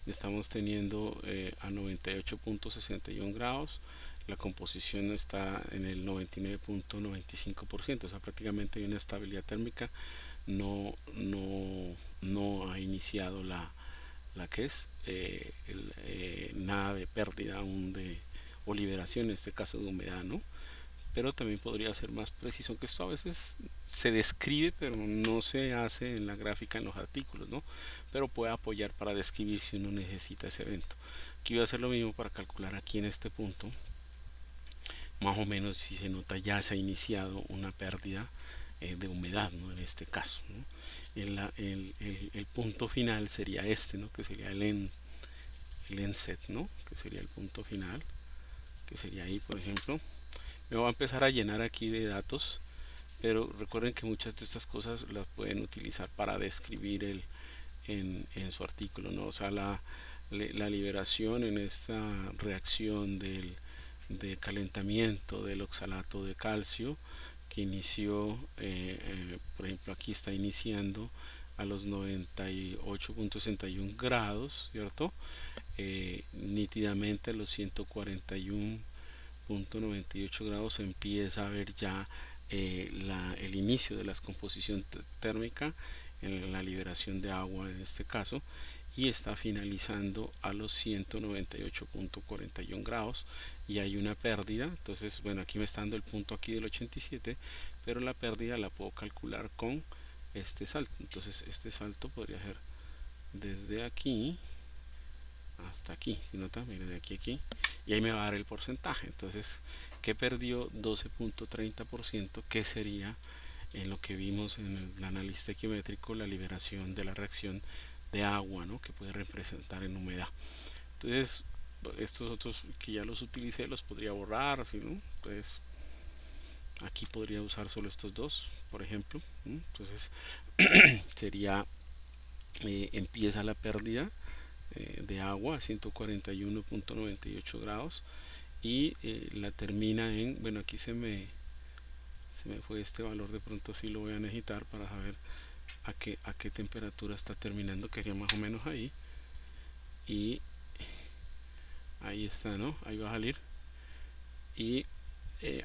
Estamos teniendo a 98.61 grados. La composición está en el 99.95%. O sea, prácticamente hay una estabilidad térmica. No ha iniciado la que es nada de pérdida aún o liberación, en este caso de humedad, ¿no? Pero también podría ser más preciso, que esto a veces se describe pero no se hace en la gráfica en los artículos, ¿no? Pero puede apoyar para describir si uno necesita ese evento. Aquí voy a hacer lo mismo para calcular aquí en este punto, más o menos si se nota ya se ha iniciado una pérdida de humedad, ¿no? En este caso, ¿no? El punto final sería este, ¿no? Que sería el end-set, ¿no? Que sería el punto final, que sería ahí, por ejemplo. Me voy a empezar a llenar aquí de datos, pero recuerden que muchas de estas cosas las pueden utilizar para describir en su artículo, ¿no? O sea, la liberación en esta reacción de calentamiento del oxalato de calcio que inició, por ejemplo, aquí está iniciando a los 98.61 grados, ¿cierto? Nítidamente a los 141.98 grados se empieza a ver ya el inicio de la descomposición térmica en la liberación de agua en este caso, y está finalizando a los 198.41 grados y hay una pérdida. Entonces, bueno, aquí me está dando el punto aquí del 87, pero la pérdida la puedo calcular con este salto. Entonces este salto podría ser desde aquí hasta aquí, si nota, miren, de aquí a aquí, y ahí me va a dar el porcentaje. Entonces, que perdió 12.30%, que sería en lo que vimos en el análisis estequiométrico, la liberación de la reacción de agua, ¿no? Que puede representar en humedad. Entonces, estos otros que ya los utilicé los podría borrar, ¿sí, no? Entonces, aquí podría usar solo estos dos, por ejemplo, ¿no? Entonces, sería, empieza la pérdida de agua a 141.98 grados y la termina en, bueno, aquí se me fue este valor, de pronto sí lo voy a necesitar para saber a qué temperatura está terminando, que sería más o menos ahí, y ahí está, ¿no? Ahí va a salir, y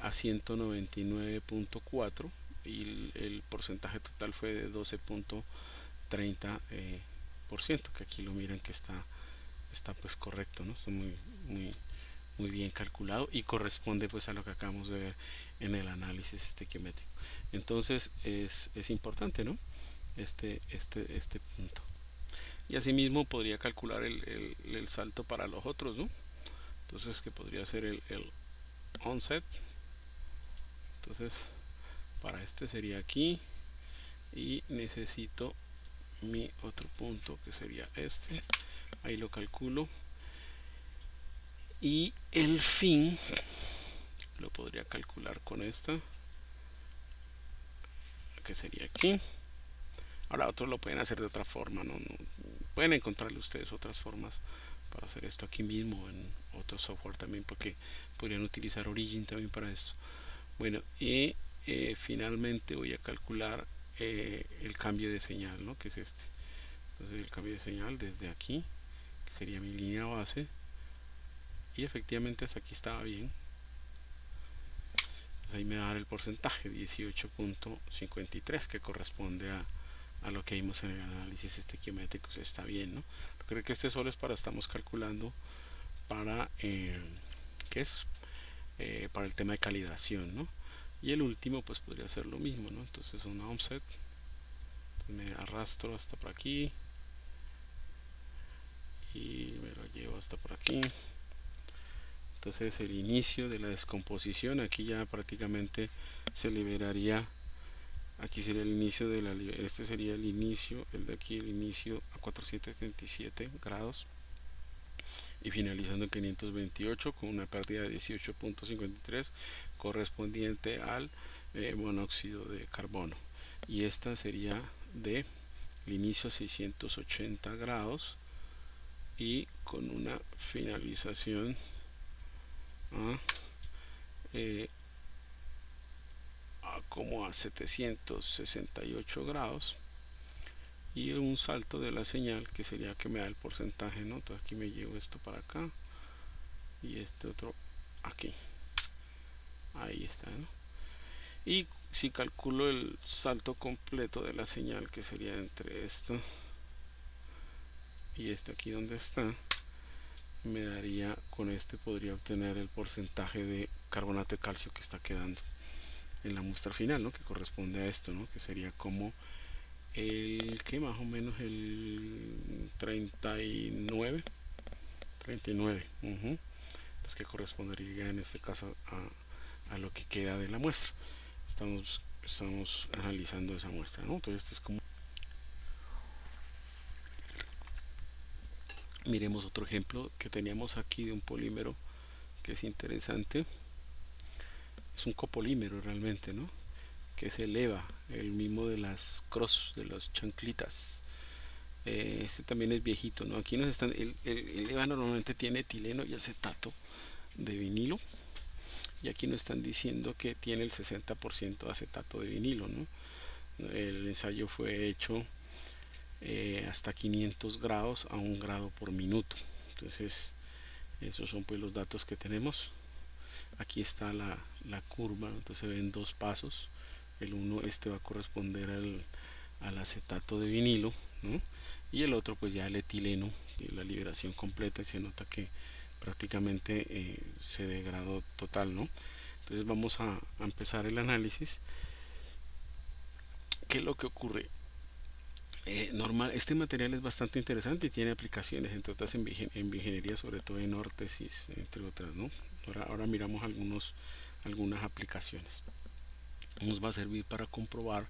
a 199.4, y el porcentaje total fue de 12.30%, que aquí lo miran que está pues correcto, ¿no? Está muy bien calculado y corresponde pues a lo que acabamos de ver en el análisis estequiométrico. Entonces es importante, ¿no? Este punto. Y asimismo podría calcular el salto para los otros, ¿no? Entonces, que podría ser el onset. Entonces, para este sería aquí, y necesito mi otro punto que sería este. Ahí lo calculo. Y el fin lo podría calcular con esta, que sería aquí. Ahora otros lo pueden hacer de otra forma, ¿no? Pueden encontrarle ustedes otras formas para hacer esto aquí mismo en otro software también, porque podrían utilizar Origin también para esto. Bueno, y finalmente voy a calcular el cambio de señal, ¿no? Que es este. Entonces el cambio de señal desde aquí, que sería mi línea base, y efectivamente hasta aquí estaba bien. Entonces ahí me va a dar el porcentaje 18.53, que corresponde a a lo que vimos en el análisis estequiométrico. Está bien, ¿no? Creo que este solo es para, estamos calculando para, ¿qué es? Para el tema de calibración, ¿no? Y el último pues podría ser lo mismo, ¿no? Entonces una offset, me arrastro hasta por aquí y me lo llevo hasta por aquí. Entonces el inicio de la descomposición, aquí ya prácticamente se liberaría, aquí sería el inicio de la, este sería el inicio, el de aquí el inicio a 477 grados y finalizando en 528 con una pérdida de 18.53 correspondiente al monóxido de carbono, y esta sería de el inicio a 680 grados y con una finalización como a 768 grados y un salto de la señal que sería que me da el porcentaje, ¿no? Entonces aquí me llevo esto para acá y este otro aquí, ahí está, ¿no? Y si calculo el salto completo de la señal, que sería entre esto y este aquí donde está, me daría, con este podría obtener el porcentaje de carbonato de calcio que está quedando en la muestra final, ¿no? Que corresponde a esto, ¿no? Que sería como el que más o menos el 39. Entonces que correspondería en este caso a lo que queda de la muestra. Estamos analizando esa muestra, ¿no? Entonces este es como, miremos otro ejemplo que teníamos aquí de un polímero que es interesante. Es un copolímero realmente, ¿no? Que se eleva, el mismo de las cross, de las chanclitas. Este también es viejito, ¿no? Aquí nos están, el EVA normalmente tiene etileno y acetato de vinilo, y aquí nos están diciendo que tiene el 60% de acetato de vinilo, ¿no? El ensayo fue hecho hasta 500 grados a 1 grado por minuto. Entonces esos son pues los datos que tenemos. Aquí está la curva, entonces se ven dos pasos. El uno, este va a corresponder al acetato de vinilo, ¿no? Y el otro pues ya el etileno, la liberación completa, y se nota que prácticamente se degradó total, ¿no? Entonces vamos a empezar el análisis. ¿Qué es lo que ocurre? Normal, este material es bastante interesante y tiene aplicaciones, entre otras en bioingeniería, sobre todo en órtesis, entre otras, ¿no? Ahora miramos algunas aplicaciones. Nos va a servir para comprobar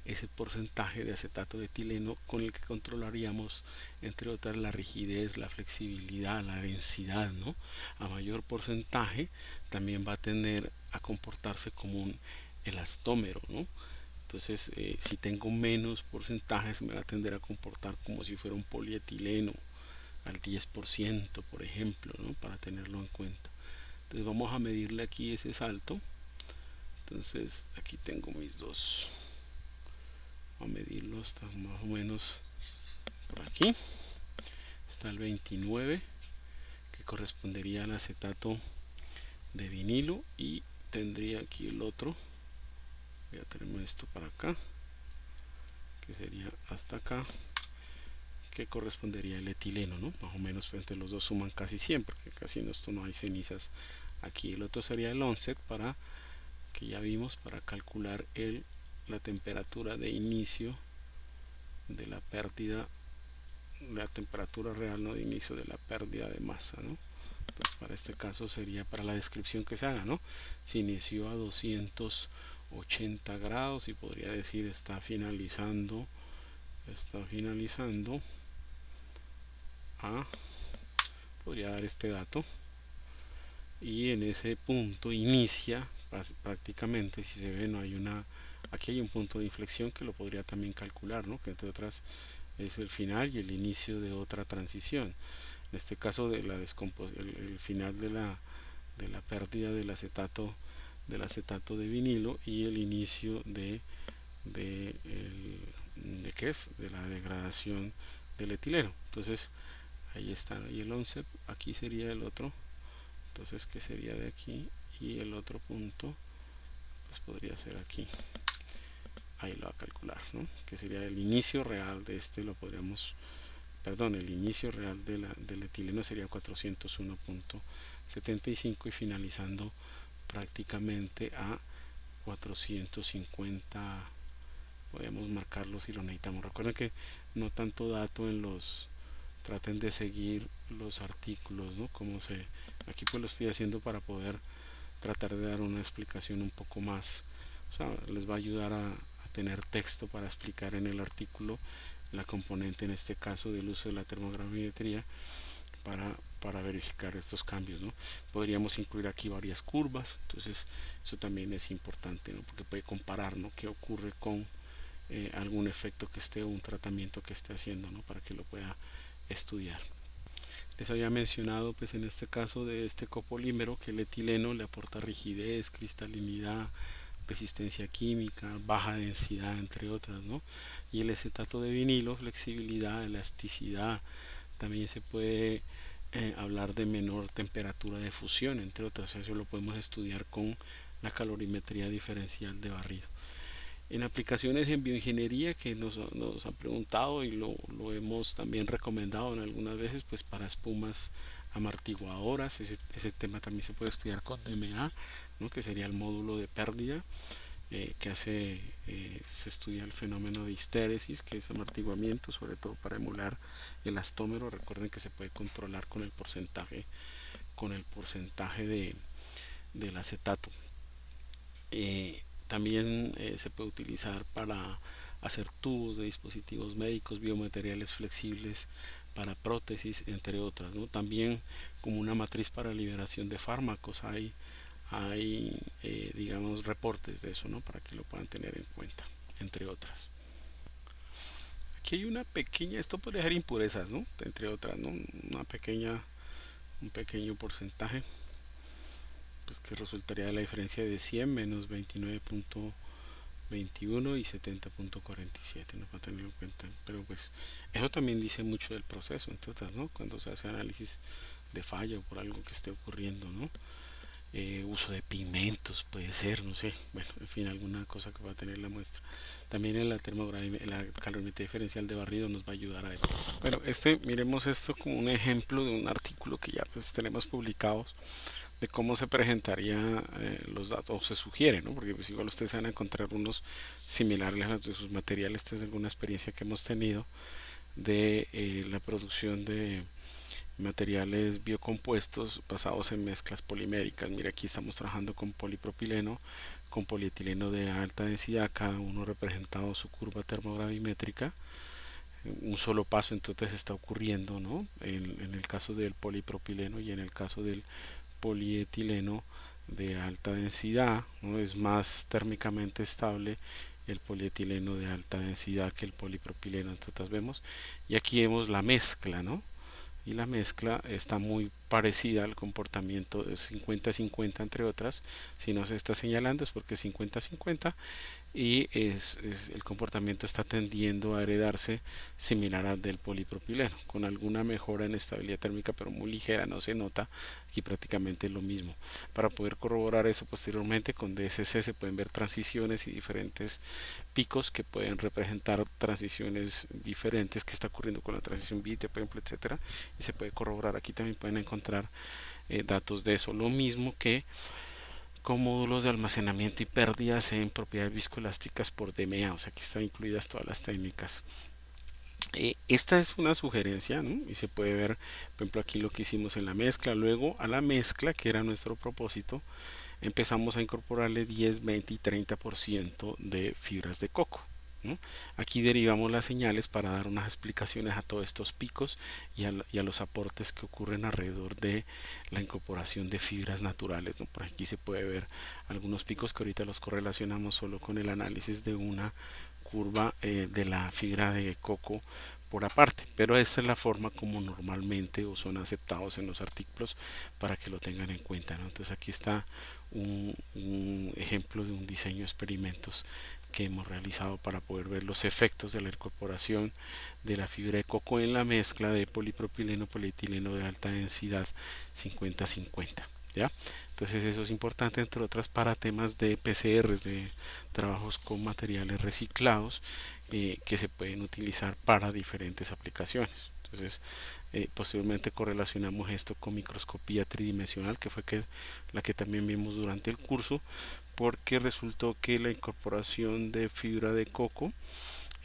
ese porcentaje de acetato de etileno con el que controlaríamos, entre otras, la rigidez, la flexibilidad, la densidad, ¿no? A mayor porcentaje también va a tender a comportarse como un elastómero, ¿no? Entonces, si tengo menos porcentajes, me va a tender a comportar como si fuera un polietileno al 10%, por ejemplo, ¿no? Para tenerlo en cuenta. Entonces vamos a medirle aquí ese salto. Entonces aquí tengo mis dos. Vamos a medirlo hasta más o menos por aquí. Está el 29, que correspondería al acetato de vinilo, y tendría aquí el otro. Voy a tener esto para acá, que sería hasta acá, que correspondería al etileno, ¿no? Más o menos frente a los dos suman casi 100, porque casi en esto no hay cenizas aquí. El otro sería el onset, para que ya vimos, para calcular la temperatura de inicio de la pérdida, la temperatura real, no de inicio, de la pérdida de masa, ¿no? Entonces, para este caso sería para la descripción que se haga, ¿no? Se inició a 280 grados y podría decir está finalizando a, podría dar este dato, y en ese punto inicia prácticamente, si se ve, no hay aquí hay un punto de inflexión que lo podría también calcular, ¿no? Que entre otras es el final y el inicio de otra transición. En este caso de la el final de la pérdida del acetato de vinilo, y el inicio de qué es, de la degradación del etileno. Entonces ahí está, y el 11 aquí sería el otro. Entonces, que sería de aquí, y el otro punto pues podría ser aquí. ahí lo va a calcular, ¿no? Que sería el inicio real de este, lo podríamos, perdón, el inicio real del etileno sería 401.75 y finalizando prácticamente a 450. Podemos marcarlo si lo necesitamos. Recuerden que no tanto dato en los, traten de seguir los artículos, ¿no? Como se, aquí pues lo estoy haciendo para poder tratar de dar una explicación un poco más, o sea, les va a ayudar a tener texto para explicar en el artículo la componente, en este caso del uso de la termogravimetría para verificar estos cambios, ¿no? Podríamos incluir aquí varias curvas, entonces eso también es importante, ¿no? Porque puede comparar, ¿no? Qué ocurre con algún efecto que esté o un tratamiento que esté haciendo, ¿no? Para que lo pueda estudiar. Les había mencionado pues en este caso de este copolímero que el etileno le aporta rigidez, cristalinidad, resistencia química, baja densidad, entre otras, ¿no? Y el acetato de vinilo, flexibilidad, elasticidad, también se puede hablar de menor temperatura de fusión, entre otras. Eso lo podemos estudiar con la calorimetría diferencial de barrido. En aplicaciones en bioingeniería que nos han preguntado y lo hemos también recomendado en algunas veces, pues para espumas amortiguadoras, ese tema también se puede estudiar con DMA, ¿no? Que sería el módulo de pérdida, que hace, se estudia el fenómeno de histéresis, que es amortiguamiento, sobre todo para emular el astómero. Recuerden que se puede controlar con el porcentaje del acetato. También se puede utilizar para hacer tubos de dispositivos médicos, biomateriales flexibles para prótesis, entre otras, ¿no? También como una matriz para liberación de fármacos hay digamos reportes de eso, ¿no? Para que lo puedan tener en cuenta, entre otras. Aquí hay una pequeña, esto puede dejar impurezas, ¿no? Entre otras, ¿no? Un pequeño porcentaje, pues que resultaría de la diferencia de 100 menos 29.21 y 70.47, ¿no? Para tenerlo en cuenta. Pero pues eso también dice mucho del proceso, entre otras, ¿no? Cuando se hace análisis de falla o por algo que esté ocurriendo, ¿no? Uso de pigmentos puede ser, no sé, bueno, en fin, alguna cosa que va a tener la muestra. También en la la calorimetría diferencial de barrido nos va a ayudar a eso. Bueno, miremos esto como un ejemplo de un artículo que ya pues tenemos publicados de cómo se presentaría los datos, o se sugiere, ¿no? Porque pues igual ustedes van a encontrar unos similares a los de sus materiales. Esta es alguna experiencia que hemos tenido de la producción de materiales biocompuestos basados en mezclas poliméricas. Mira, aquí estamos trabajando con polipropileno, con polietileno de alta densidad, cada uno representado su curva termogravimétrica. Un solo paso entonces está ocurriendo, ¿no? En el caso del polipropileno y en el caso del polietileno de alta densidad, ¿no? Es más térmicamente estable el polietileno de alta densidad que el polipropileno, entonces vemos, y aquí vemos la mezcla, ¿no? Y la mezcla está muy parecida al comportamiento de 50-50, entre otras. Si no se está señalando es porque es 50-50 y el comportamiento está tendiendo a heredarse similar al del polipropileno, con alguna mejora en estabilidad térmica, pero muy ligera, no se nota. Aquí prácticamente lo mismo. Para poder corroborar eso posteriormente con DSC se pueden ver transiciones y diferentes picos que pueden representar transiciones diferentes que está ocurriendo con la transición BIT, por ejemplo, etcétera, y se puede corroborar. Aquí también pueden encontrar datos de eso, lo mismo que con módulos de almacenamiento y pérdidas en propiedades viscoelásticas por DMA, o sea, aquí están incluidas todas las técnicas. Esta es una sugerencia, ¿no? Y se puede ver, por ejemplo, aquí lo que hicimos en la mezcla. Luego a la mezcla, que era nuestro propósito, empezamos a incorporarle 10, 20 y 30% de fibras de coco, ¿no? Aquí derivamos las señales para dar unas explicaciones a todos estos picos y a los aportes que ocurren alrededor de la incorporación de fibras naturales, ¿no? Por aquí se puede ver algunos picos que ahorita los correlacionamos solo con el análisis de una curva de la fibra de coco por aparte, pero esta es la forma como normalmente o son aceptados en los artículos para que lo tengan en cuenta, ¿no? Entonces aquí está un ejemplo de un diseño de experimentos que hemos realizado para poder ver los efectos de la incorporación de la fibra de coco en la mezcla de polipropileno polietileno de alta densidad 50-50. ¿ya? Entonces eso es importante, entre otras, para temas de PCRs, de trabajos con materiales reciclados, que se pueden utilizar para diferentes aplicaciones. Entonces, posteriormente correlacionamos esto con microscopía tridimensional, que fue la que también vimos durante el curso, porque resultó que la incorporación de fibra de coco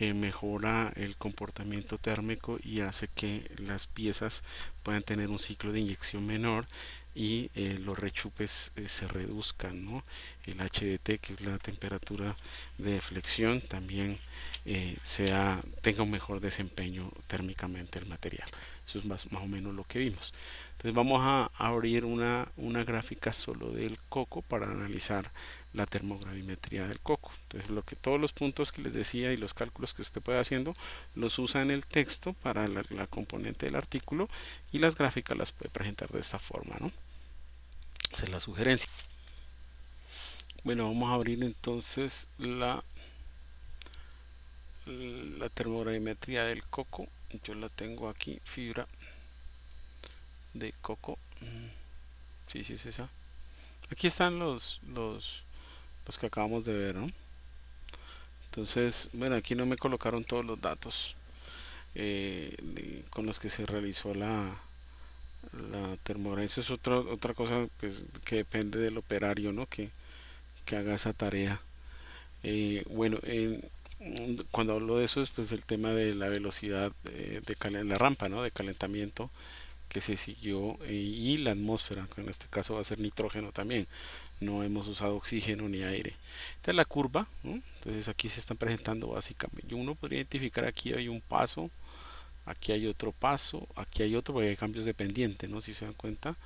mejora el comportamiento térmico y hace que las piezas puedan tener un ciclo de inyección menor y los rechupes se reduzcan, ¿no? El HDT, que es la temperatura de deflexión, también tenga un mejor desempeño térmicamente el material. Eso es más o menos lo que vimos. Entonces vamos a abrir una gráfica solo del coco para analizar la termogravimetría del coco. Entonces todos los puntos que les decía y los cálculos que usted puede haciendo los usa en el texto para la componente del artículo, y las gráficas las puede presentar de esta forma, ¿no? Esa es la sugerencia. Bueno, vamos a abrir entonces la termogravimetría del coco. Yo la tengo aquí, fibra de coco. Sí, sí es esa. Aquí están los que acabamos de ver, ¿no? Entonces, bueno, aquí no me colocaron todos los datos con los que se realizó la termografía. Eso es otra cosa, pues, que depende del operario, ¿no? Que haga esa tarea. Bueno, cuando hablo de eso es, pues, el tema de la velocidad la rampa, ¿no? De calentamiento que se siguió, y la atmósfera, que en este caso va a ser nitrógeno también. No hemos usado oxígeno ni aire. Esta es la curva, ¿no? Entonces aquí se están presentando básicamente. Uno podría identificar, aquí hay un paso, aquí hay otro paso, aquí hay otro, porque hay cambios de pendiente, ¿no? Si se dan cuenta,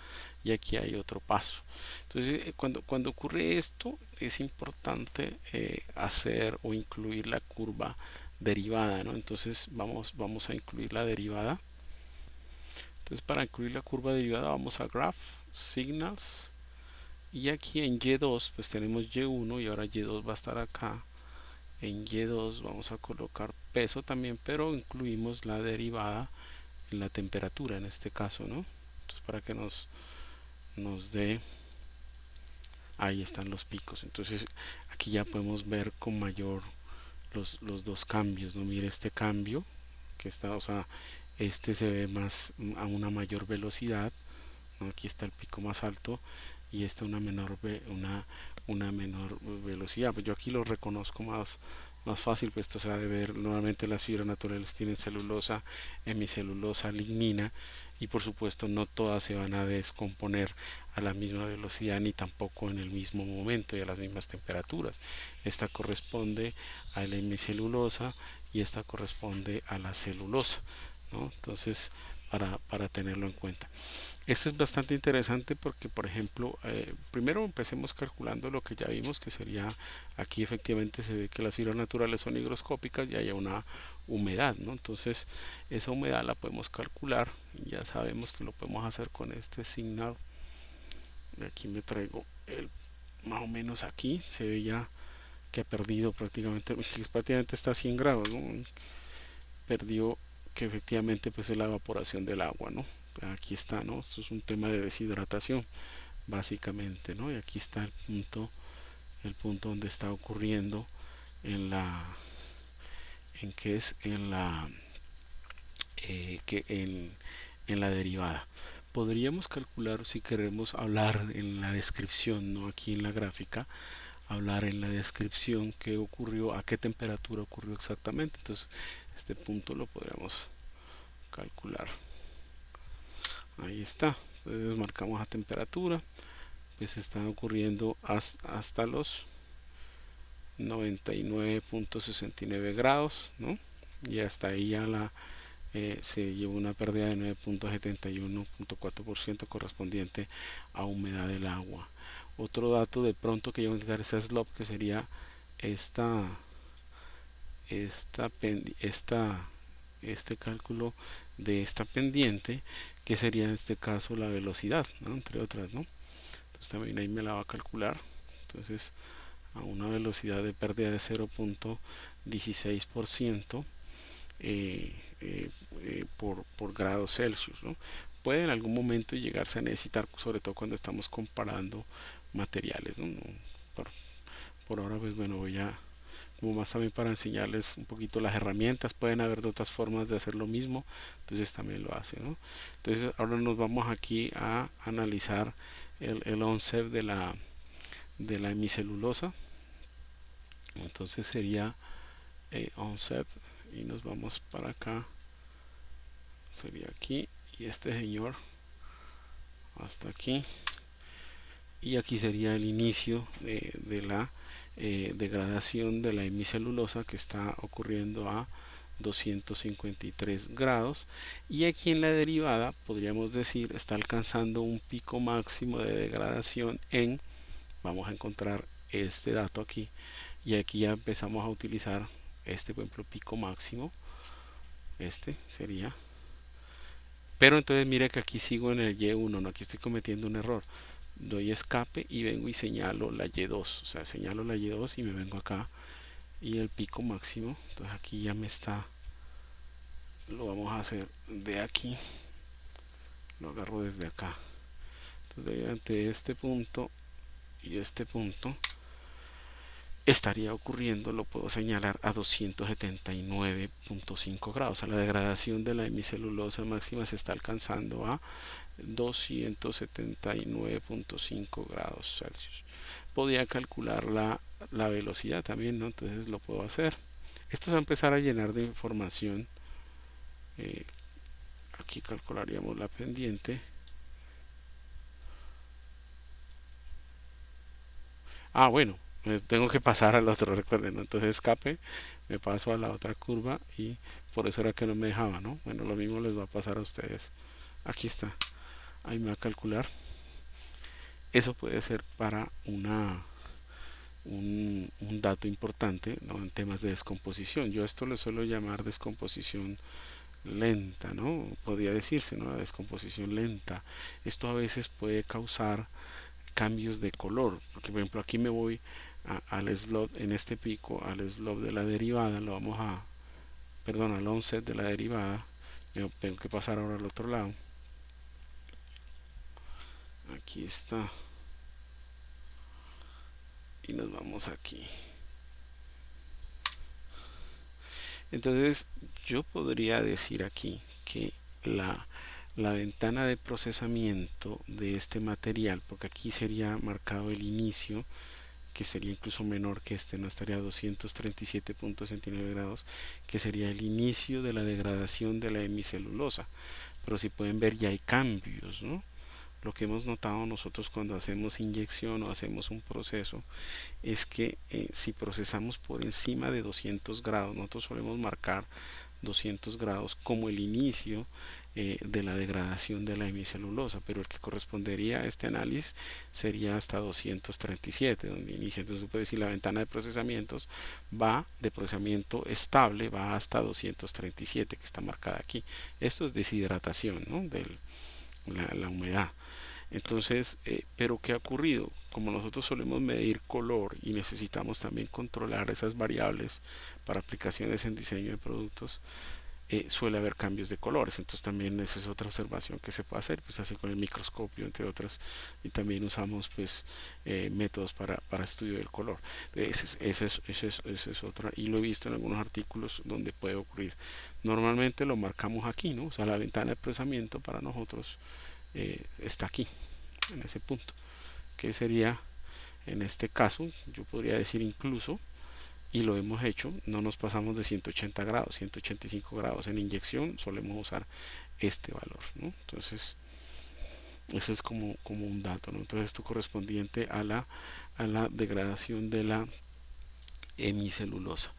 y aquí hay otro paso. Entonces, cuando ocurre esto, es importante hacer o incluir la curva derivada, ¿no? Entonces vamos a incluir la derivada. Entonces, para incluir la curva derivada, vamos a Graph, Signals, y aquí en Y2 pues tenemos Y1, y ahora Y2 va a estar acá. En Y2 vamos a colocar peso también, pero incluimos la derivada en la temperatura en este caso, ¿no? Entonces, para que nos dé, ahí están los picos. Entonces aquí ya podemos ver con mayor los dos cambios, ¿no? Mire este cambio que está, o sea, este se ve más a una mayor velocidad, ¿no? Aquí está el pico más alto y esta una menor velocidad. Pues yo aquí lo reconozco más fácil, pues esto se va a ver. Normalmente las fibras naturales tienen celulosa, hemicelulosa, lignina, y por supuesto no todas se van a descomponer a la misma velocidad ni tampoco en el mismo momento y a las mismas temperaturas. Esta corresponde a la hemicelulosa y esta corresponde a la celulosa, ¿no? Entonces, para tenerlo en cuenta. Este es bastante interesante porque, por ejemplo, primero empecemos calculando lo que ya vimos, que sería, aquí efectivamente se ve que las fibras naturales son higroscópicas y hay una humedad, ¿no? Entonces, esa humedad la podemos calcular, y ya sabemos que lo podemos hacer con este signal. Y aquí me traigo más o menos aquí, se ve ya que ha perdido prácticamente está a 100 grados, ¿no? Perdió, que efectivamente pues es la evaporación del agua, ¿no? Aquí está, ¿no? Esto es un tema de deshidratación básicamente, ¿no? Y aquí está el punto donde está ocurriendo en la en que es en la que en la derivada. Podríamos calcular, si queremos hablar en la descripción, no aquí en la gráfica, hablar en la descripción qué ocurrió, a qué temperatura ocurrió exactamente. Entonces este punto lo podríamos calcular. Ahí está. Entonces marcamos a temperatura, pues está ocurriendo hasta los 99.69 grados, ¿no? Y hasta ahí ya se llevó una pérdida de 9.71.4% correspondiente a humedad del agua. Otro dato de pronto que yo voy a necesitar es slope, que sería esta esta, este cálculo de esta pendiente, que sería en este caso la velocidad, ¿no? Entre otras, ¿no? Entonces también ahí me la va a calcular. Entonces, a una velocidad de pérdida de 0.16% por grado Celsius, ¿no? puede en algún momento llegarse a necesitar, sobre todo cuando estamos comparando materiales, ¿no? Por, por ahora, pues bueno, voy a como más también para enseñarles un poquito las herramientas. Pueden haber de otras formas de hacer lo mismo, entonces también lo hace, ¿no? Entonces ahora nos vamos aquí a analizar el onset de la hemicelulosa. Entonces sería onset y nos vamos para acá, sería aquí, y este señor hasta aquí, y aquí sería el inicio de la degradación de la hemicelulosa, que está ocurriendo a 253 grados, y aquí en la derivada podríamos decir está alcanzando un pico máximo de degradación en, vamos a encontrar este dato aquí, y aquí ya empezamos a utilizar este, por ejemplo, pico máximo, este sería, pero entonces mire que aquí sigo en el Y1, no, aquí estoy cometiendo un error. Doy escape y vengo y señalo la Y2, o sea, señalo la Y2 y me vengo acá y el pico máximo, entonces aquí ya me está, lo vamos a hacer de aquí, lo agarro desde acá, entonces ante este punto y este punto estaría ocurriendo, lo puedo señalar a 279.5 grados, a la degradación de la hemicelulosa máxima se está alcanzando a 279.5 grados Celsius. Podía calcular la velocidad también, ¿no? Entonces lo puedo hacer. Esto va a empezar a llenar de información. eh, Aquí calcularíamos la pendiente. Bueno, tengo que pasar al otro, recuerden, ¿no? Entonces escape, me paso a la otra curva y por eso era que no me dejaba, ¿no? Bueno, lo mismo les va a pasar a ustedes. Aquí está, ahí me va a calcular. Eso puede ser para un dato importante, ¿no? En temas de descomposición. Yo a esto le suelo llamar descomposición lenta, ¿no? Podría decirse, ¿no? La descomposición lenta. Esto a veces puede causar cambios de color, porque por ejemplo aquí me voy al slot en este pico, al slot de la derivada, lo vamos a, perdón, al onset de la derivada, tengo que pasar ahora al otro lado. Aquí está. Y nos vamos aquí. Entonces yo podría decir aquí que la ventana de procesamiento de este material, porque aquí sería marcado el inicio, que sería incluso menor que este, no estaría a 237.69 grados, que sería el inicio de la degradación de la hemicelulosa. Pero si pueden ver ya hay cambios, ¿no? Lo que hemos notado nosotros cuando hacemos inyección o hacemos un proceso es que si procesamos por encima de 200 grados, nosotros solemos marcar 200 grados como el inicio de la degradación de la hemicelulosa, pero el que correspondería a este análisis sería hasta 237, donde inicia. Entonces puede decir la ventana de procesamientos va de procesamiento estable, va hasta 237, que está marcada aquí. Esto es deshidratación, ¿no? De la humedad. Entonces, pero ¿qué ha ocurrido? Como nosotros solemos medir color y necesitamos también controlar esas variables para aplicaciones en diseño de productos, suele haber cambios de colores. Entonces también esa es otra observación que se puede hacer, pues así con el microscopio, entre otras, y también usamos pues métodos para estudio del color. Esa es otra, y lo he visto en algunos artículos donde puede ocurrir. Normalmente lo marcamos aquí, ¿no? O sea, la ventana de procesamiento para nosotros está aquí, en ese punto, que sería, en este caso, yo podría decir incluso, y lo hemos hecho, no nos pasamos de 180 grados, 185 grados en inyección, solemos usar este valor, ¿no? Entonces, ese es como un dato, ¿no? Entonces, esto correspondiente a la degradación de la hemicelulosa.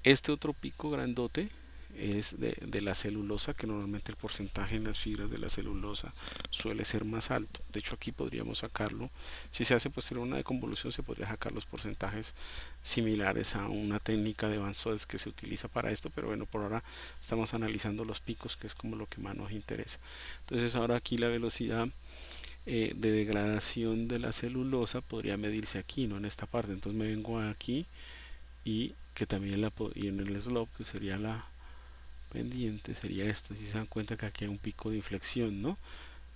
Este otro pico grandote es de la celulosa, que normalmente el porcentaje en las fibras de la celulosa suele ser más alto. De hecho aquí podríamos sacarlo, si se hace posterior una deconvolución se podría sacar los porcentajes similares a una técnica de Van Soest que se utiliza para esto, pero bueno, por ahora estamos analizando los picos, que es como lo que más nos interesa. Entonces ahora aquí la velocidad de degradación de la celulosa podría medirse aquí, no en esta parte. Entonces me vengo aquí y que también y en el slope, que sería pendiente sería esta. Si se dan cuenta que aquí hay un pico de inflexión, ¿no?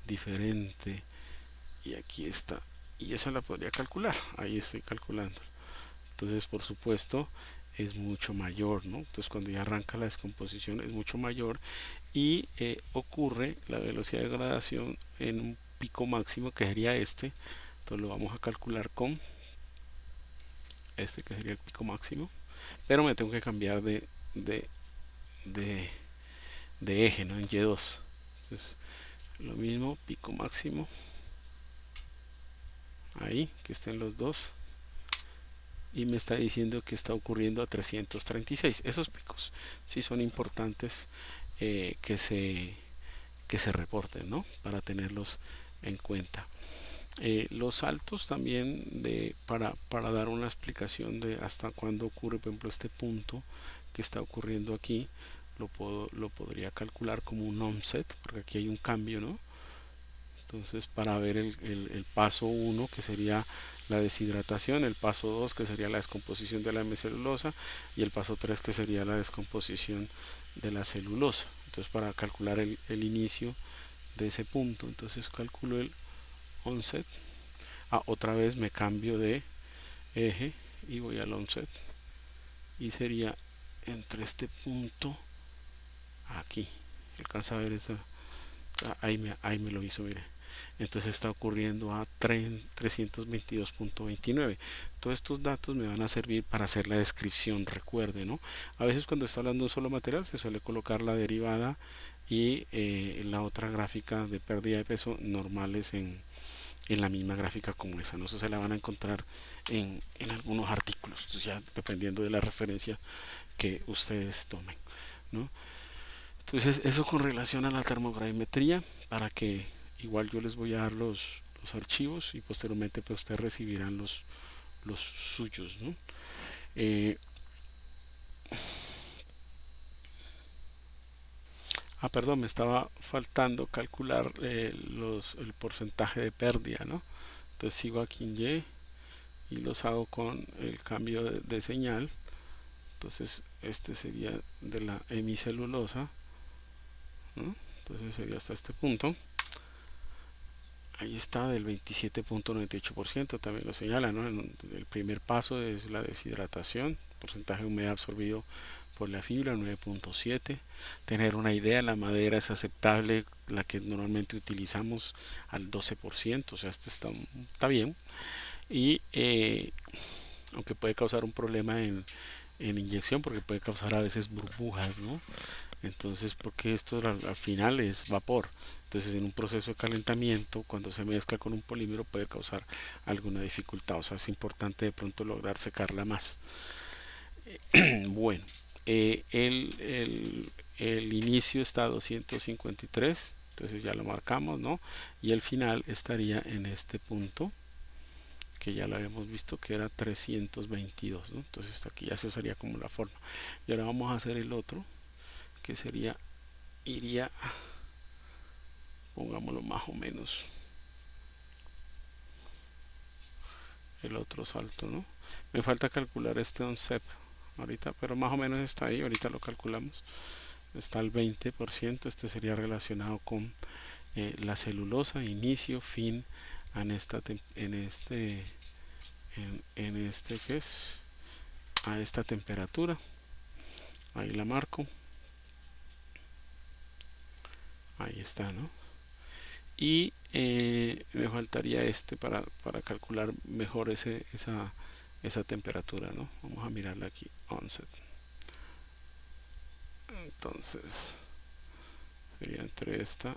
Diferente. Y aquí está. Y esa la podría calcular. Ahí estoy calculando. Entonces, por supuesto, es mucho mayor, ¿no? Entonces, cuando ya arranca la descomposición es mucho mayor y ocurre la velocidad de degradación en un pico máximo que sería este. Entonces, lo vamos a calcular con este que sería el pico máximo. Pero me tengo que cambiar de, de, de eje, ¿no? En Y2. Entonces, lo mismo, pico máximo. Ahí, que estén los dos. Y me está diciendo que está ocurriendo a 336. Esos picos sí son importantes que se reporten, ¿no? Para tenerlos en cuenta. Los saltos también para dar una explicación de hasta cuándo ocurre, por ejemplo, este punto que está ocurriendo aquí, lo podría calcular como un onset, porque aquí hay un cambio, ¿no? Entonces, para ver el paso 1, que sería la deshidratación, el paso 2, que sería la descomposición de la hemicelulosa, y el paso 3, que sería la descomposición de la celulosa. Entonces, para calcular el inicio de ese punto, entonces calculo el onset. Otra vez me cambio de eje y voy al onset. Y sería entre este punto aquí. Alcanza a ver eso. Ahí me lo hizo, mire. Entonces está ocurriendo a 322.29. Todos estos datos me van a servir para hacer la descripción, recuerde, ¿no? A veces cuando está hablando de un solo material se suele colocar la derivada y la otra gráfica de pérdida de peso normales en la misma gráfica como esa, ¿no? Eso se la van a encontrar en algunos artículos, entonces ya dependiendo de la referencia que ustedes tomen, ¿no? Entonces eso con relación a la termogravimetría, para que igual yo les voy a dar los archivos y posteriormente pues ustedes recibirán los suyos, ¿no? Eh, Perdón, me estaba faltando calcular el porcentaje de pérdida, ¿no? Entonces sigo aquí en Y y los hago con el cambio de señal. Entonces este sería de la hemicelulosa, ¿no? Entonces sería hasta este punto. Ahí está, del 27.98%, también lo señala, ¿no? El primer paso es la deshidratación, porcentaje de humedad absorbido por la fibra 9.7. Tener una idea, la madera es aceptable, la que normalmente utilizamos al 12%, o sea, este está bien. Y aunque puede causar un problema en inyección, porque puede causar a veces burbujas, ¿no? Entonces, porque esto al final es vapor. Entonces, en un proceso de calentamiento, cuando se mezcla con un polímero, puede causar alguna dificultad. O sea, es importante de pronto lograr secarla más. Bueno, el inicio está a 253, entonces ya lo marcamos, ¿no? Y el final estaría en este punto, que ya lo habíamos visto que era 322, ¿no? Entonces aquí ya se sería como la forma. Y ahora vamos a hacer el otro, que sería, iría, pongámoslo más o menos, el otro salto, ¿no? Me falta calcular este onset ahorita, pero más o menos está ahí, ahorita lo calculamos. Está al 20%, este sería relacionado con la celulosa, inicio, fin, en este que es a esta temperatura. Ahí la marco. Ahí está, ¿no? Y me faltaría este para calcular mejor esa temperatura, ¿no? Vamos a mirarla aquí, onset. Entonces sería entre esta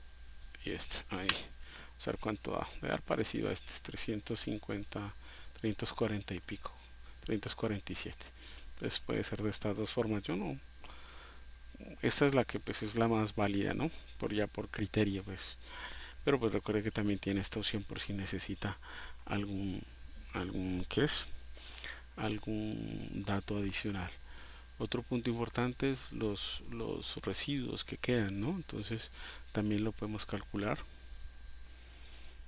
y esta. Ahí. Vamos a ver cuánto da. Debe dar parecido a este, 350, 340 y pico, 347. Pues puede ser de estas dos formas. Yo no. Esta es la que pues es la más válida, ¿no? Por criterio, pues. Pero pues recuerde que también tiene esta opción por si necesita algún ¿qué es? Algún dato adicional. Otro punto importante es los residuos que quedan, ¿no? Entonces también lo podemos calcular.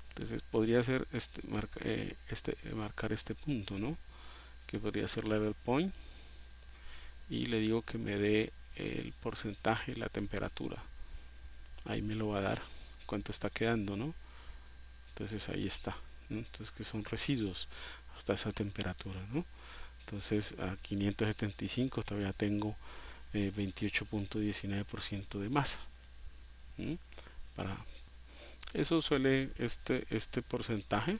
Entonces podría ser marcar este punto, ¿no? Que podría ser level point. Y le digo que me dé el porcentaje, la temperatura. Ahí me lo va a dar cuánto está quedando, ¿no? Entonces ahí está, ¿no? Entonces que son residuos hasta esa temperatura, ¿no? Entonces a 575 todavía tengo 28.19% de masa. ¿Sí? Para eso suele este porcentaje,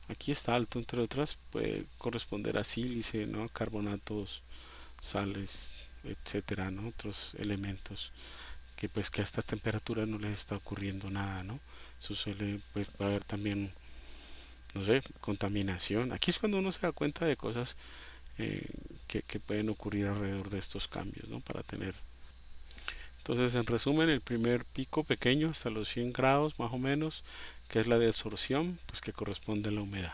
aquí está alto, entre otras, puede corresponder a sílice, ¿no? Carbonatos, sales, etcétera, ¿no? Otros elementos que pues que a estas temperaturas no les está ocurriendo nada, ¿no? Eso suele, pues va a haber también, no sé, contaminación. Aquí es cuando uno se da cuenta de cosas eh, que pueden ocurrir alrededor de estos cambios, ¿no? Para tener. Entonces, en resumen, el primer pico pequeño hasta los 100 grados más o menos, que es la de absorción, pues que corresponde a la humedad.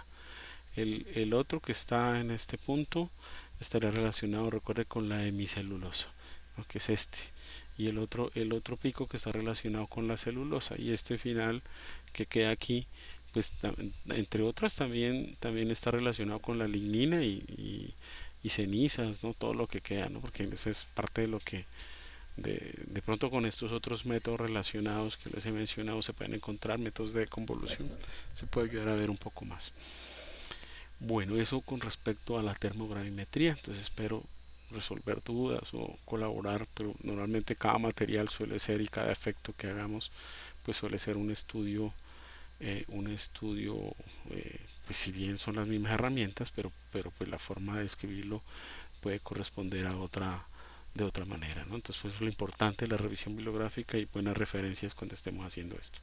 El otro que está en este punto estaría relacionado, recuerde, con la hemicelulosa, ¿no? Que es este. Y el otro pico que está relacionado con la celulosa. Y este final que queda aquí, pues entre otras también está relacionado con la lignina y cenizas, ¿no? Todo lo que queda, ¿no? Porque eso es parte de lo que de pronto con estos otros métodos relacionados que les he mencionado se pueden encontrar métodos de convolución, se puede ayudar a ver un poco más. Bueno, eso con respecto a la termogravimetría. Entonces espero resolver dudas o colaborar, pero normalmente cada material suele ser y cada efecto que hagamos pues suele ser un estudio, pues si bien son las mismas herramientas, pero pues la forma de escribirlo puede corresponder a otra de otra manera, ¿no? Entonces pues lo importante es la revisión bibliográfica y buenas referencias cuando estemos haciendo esto.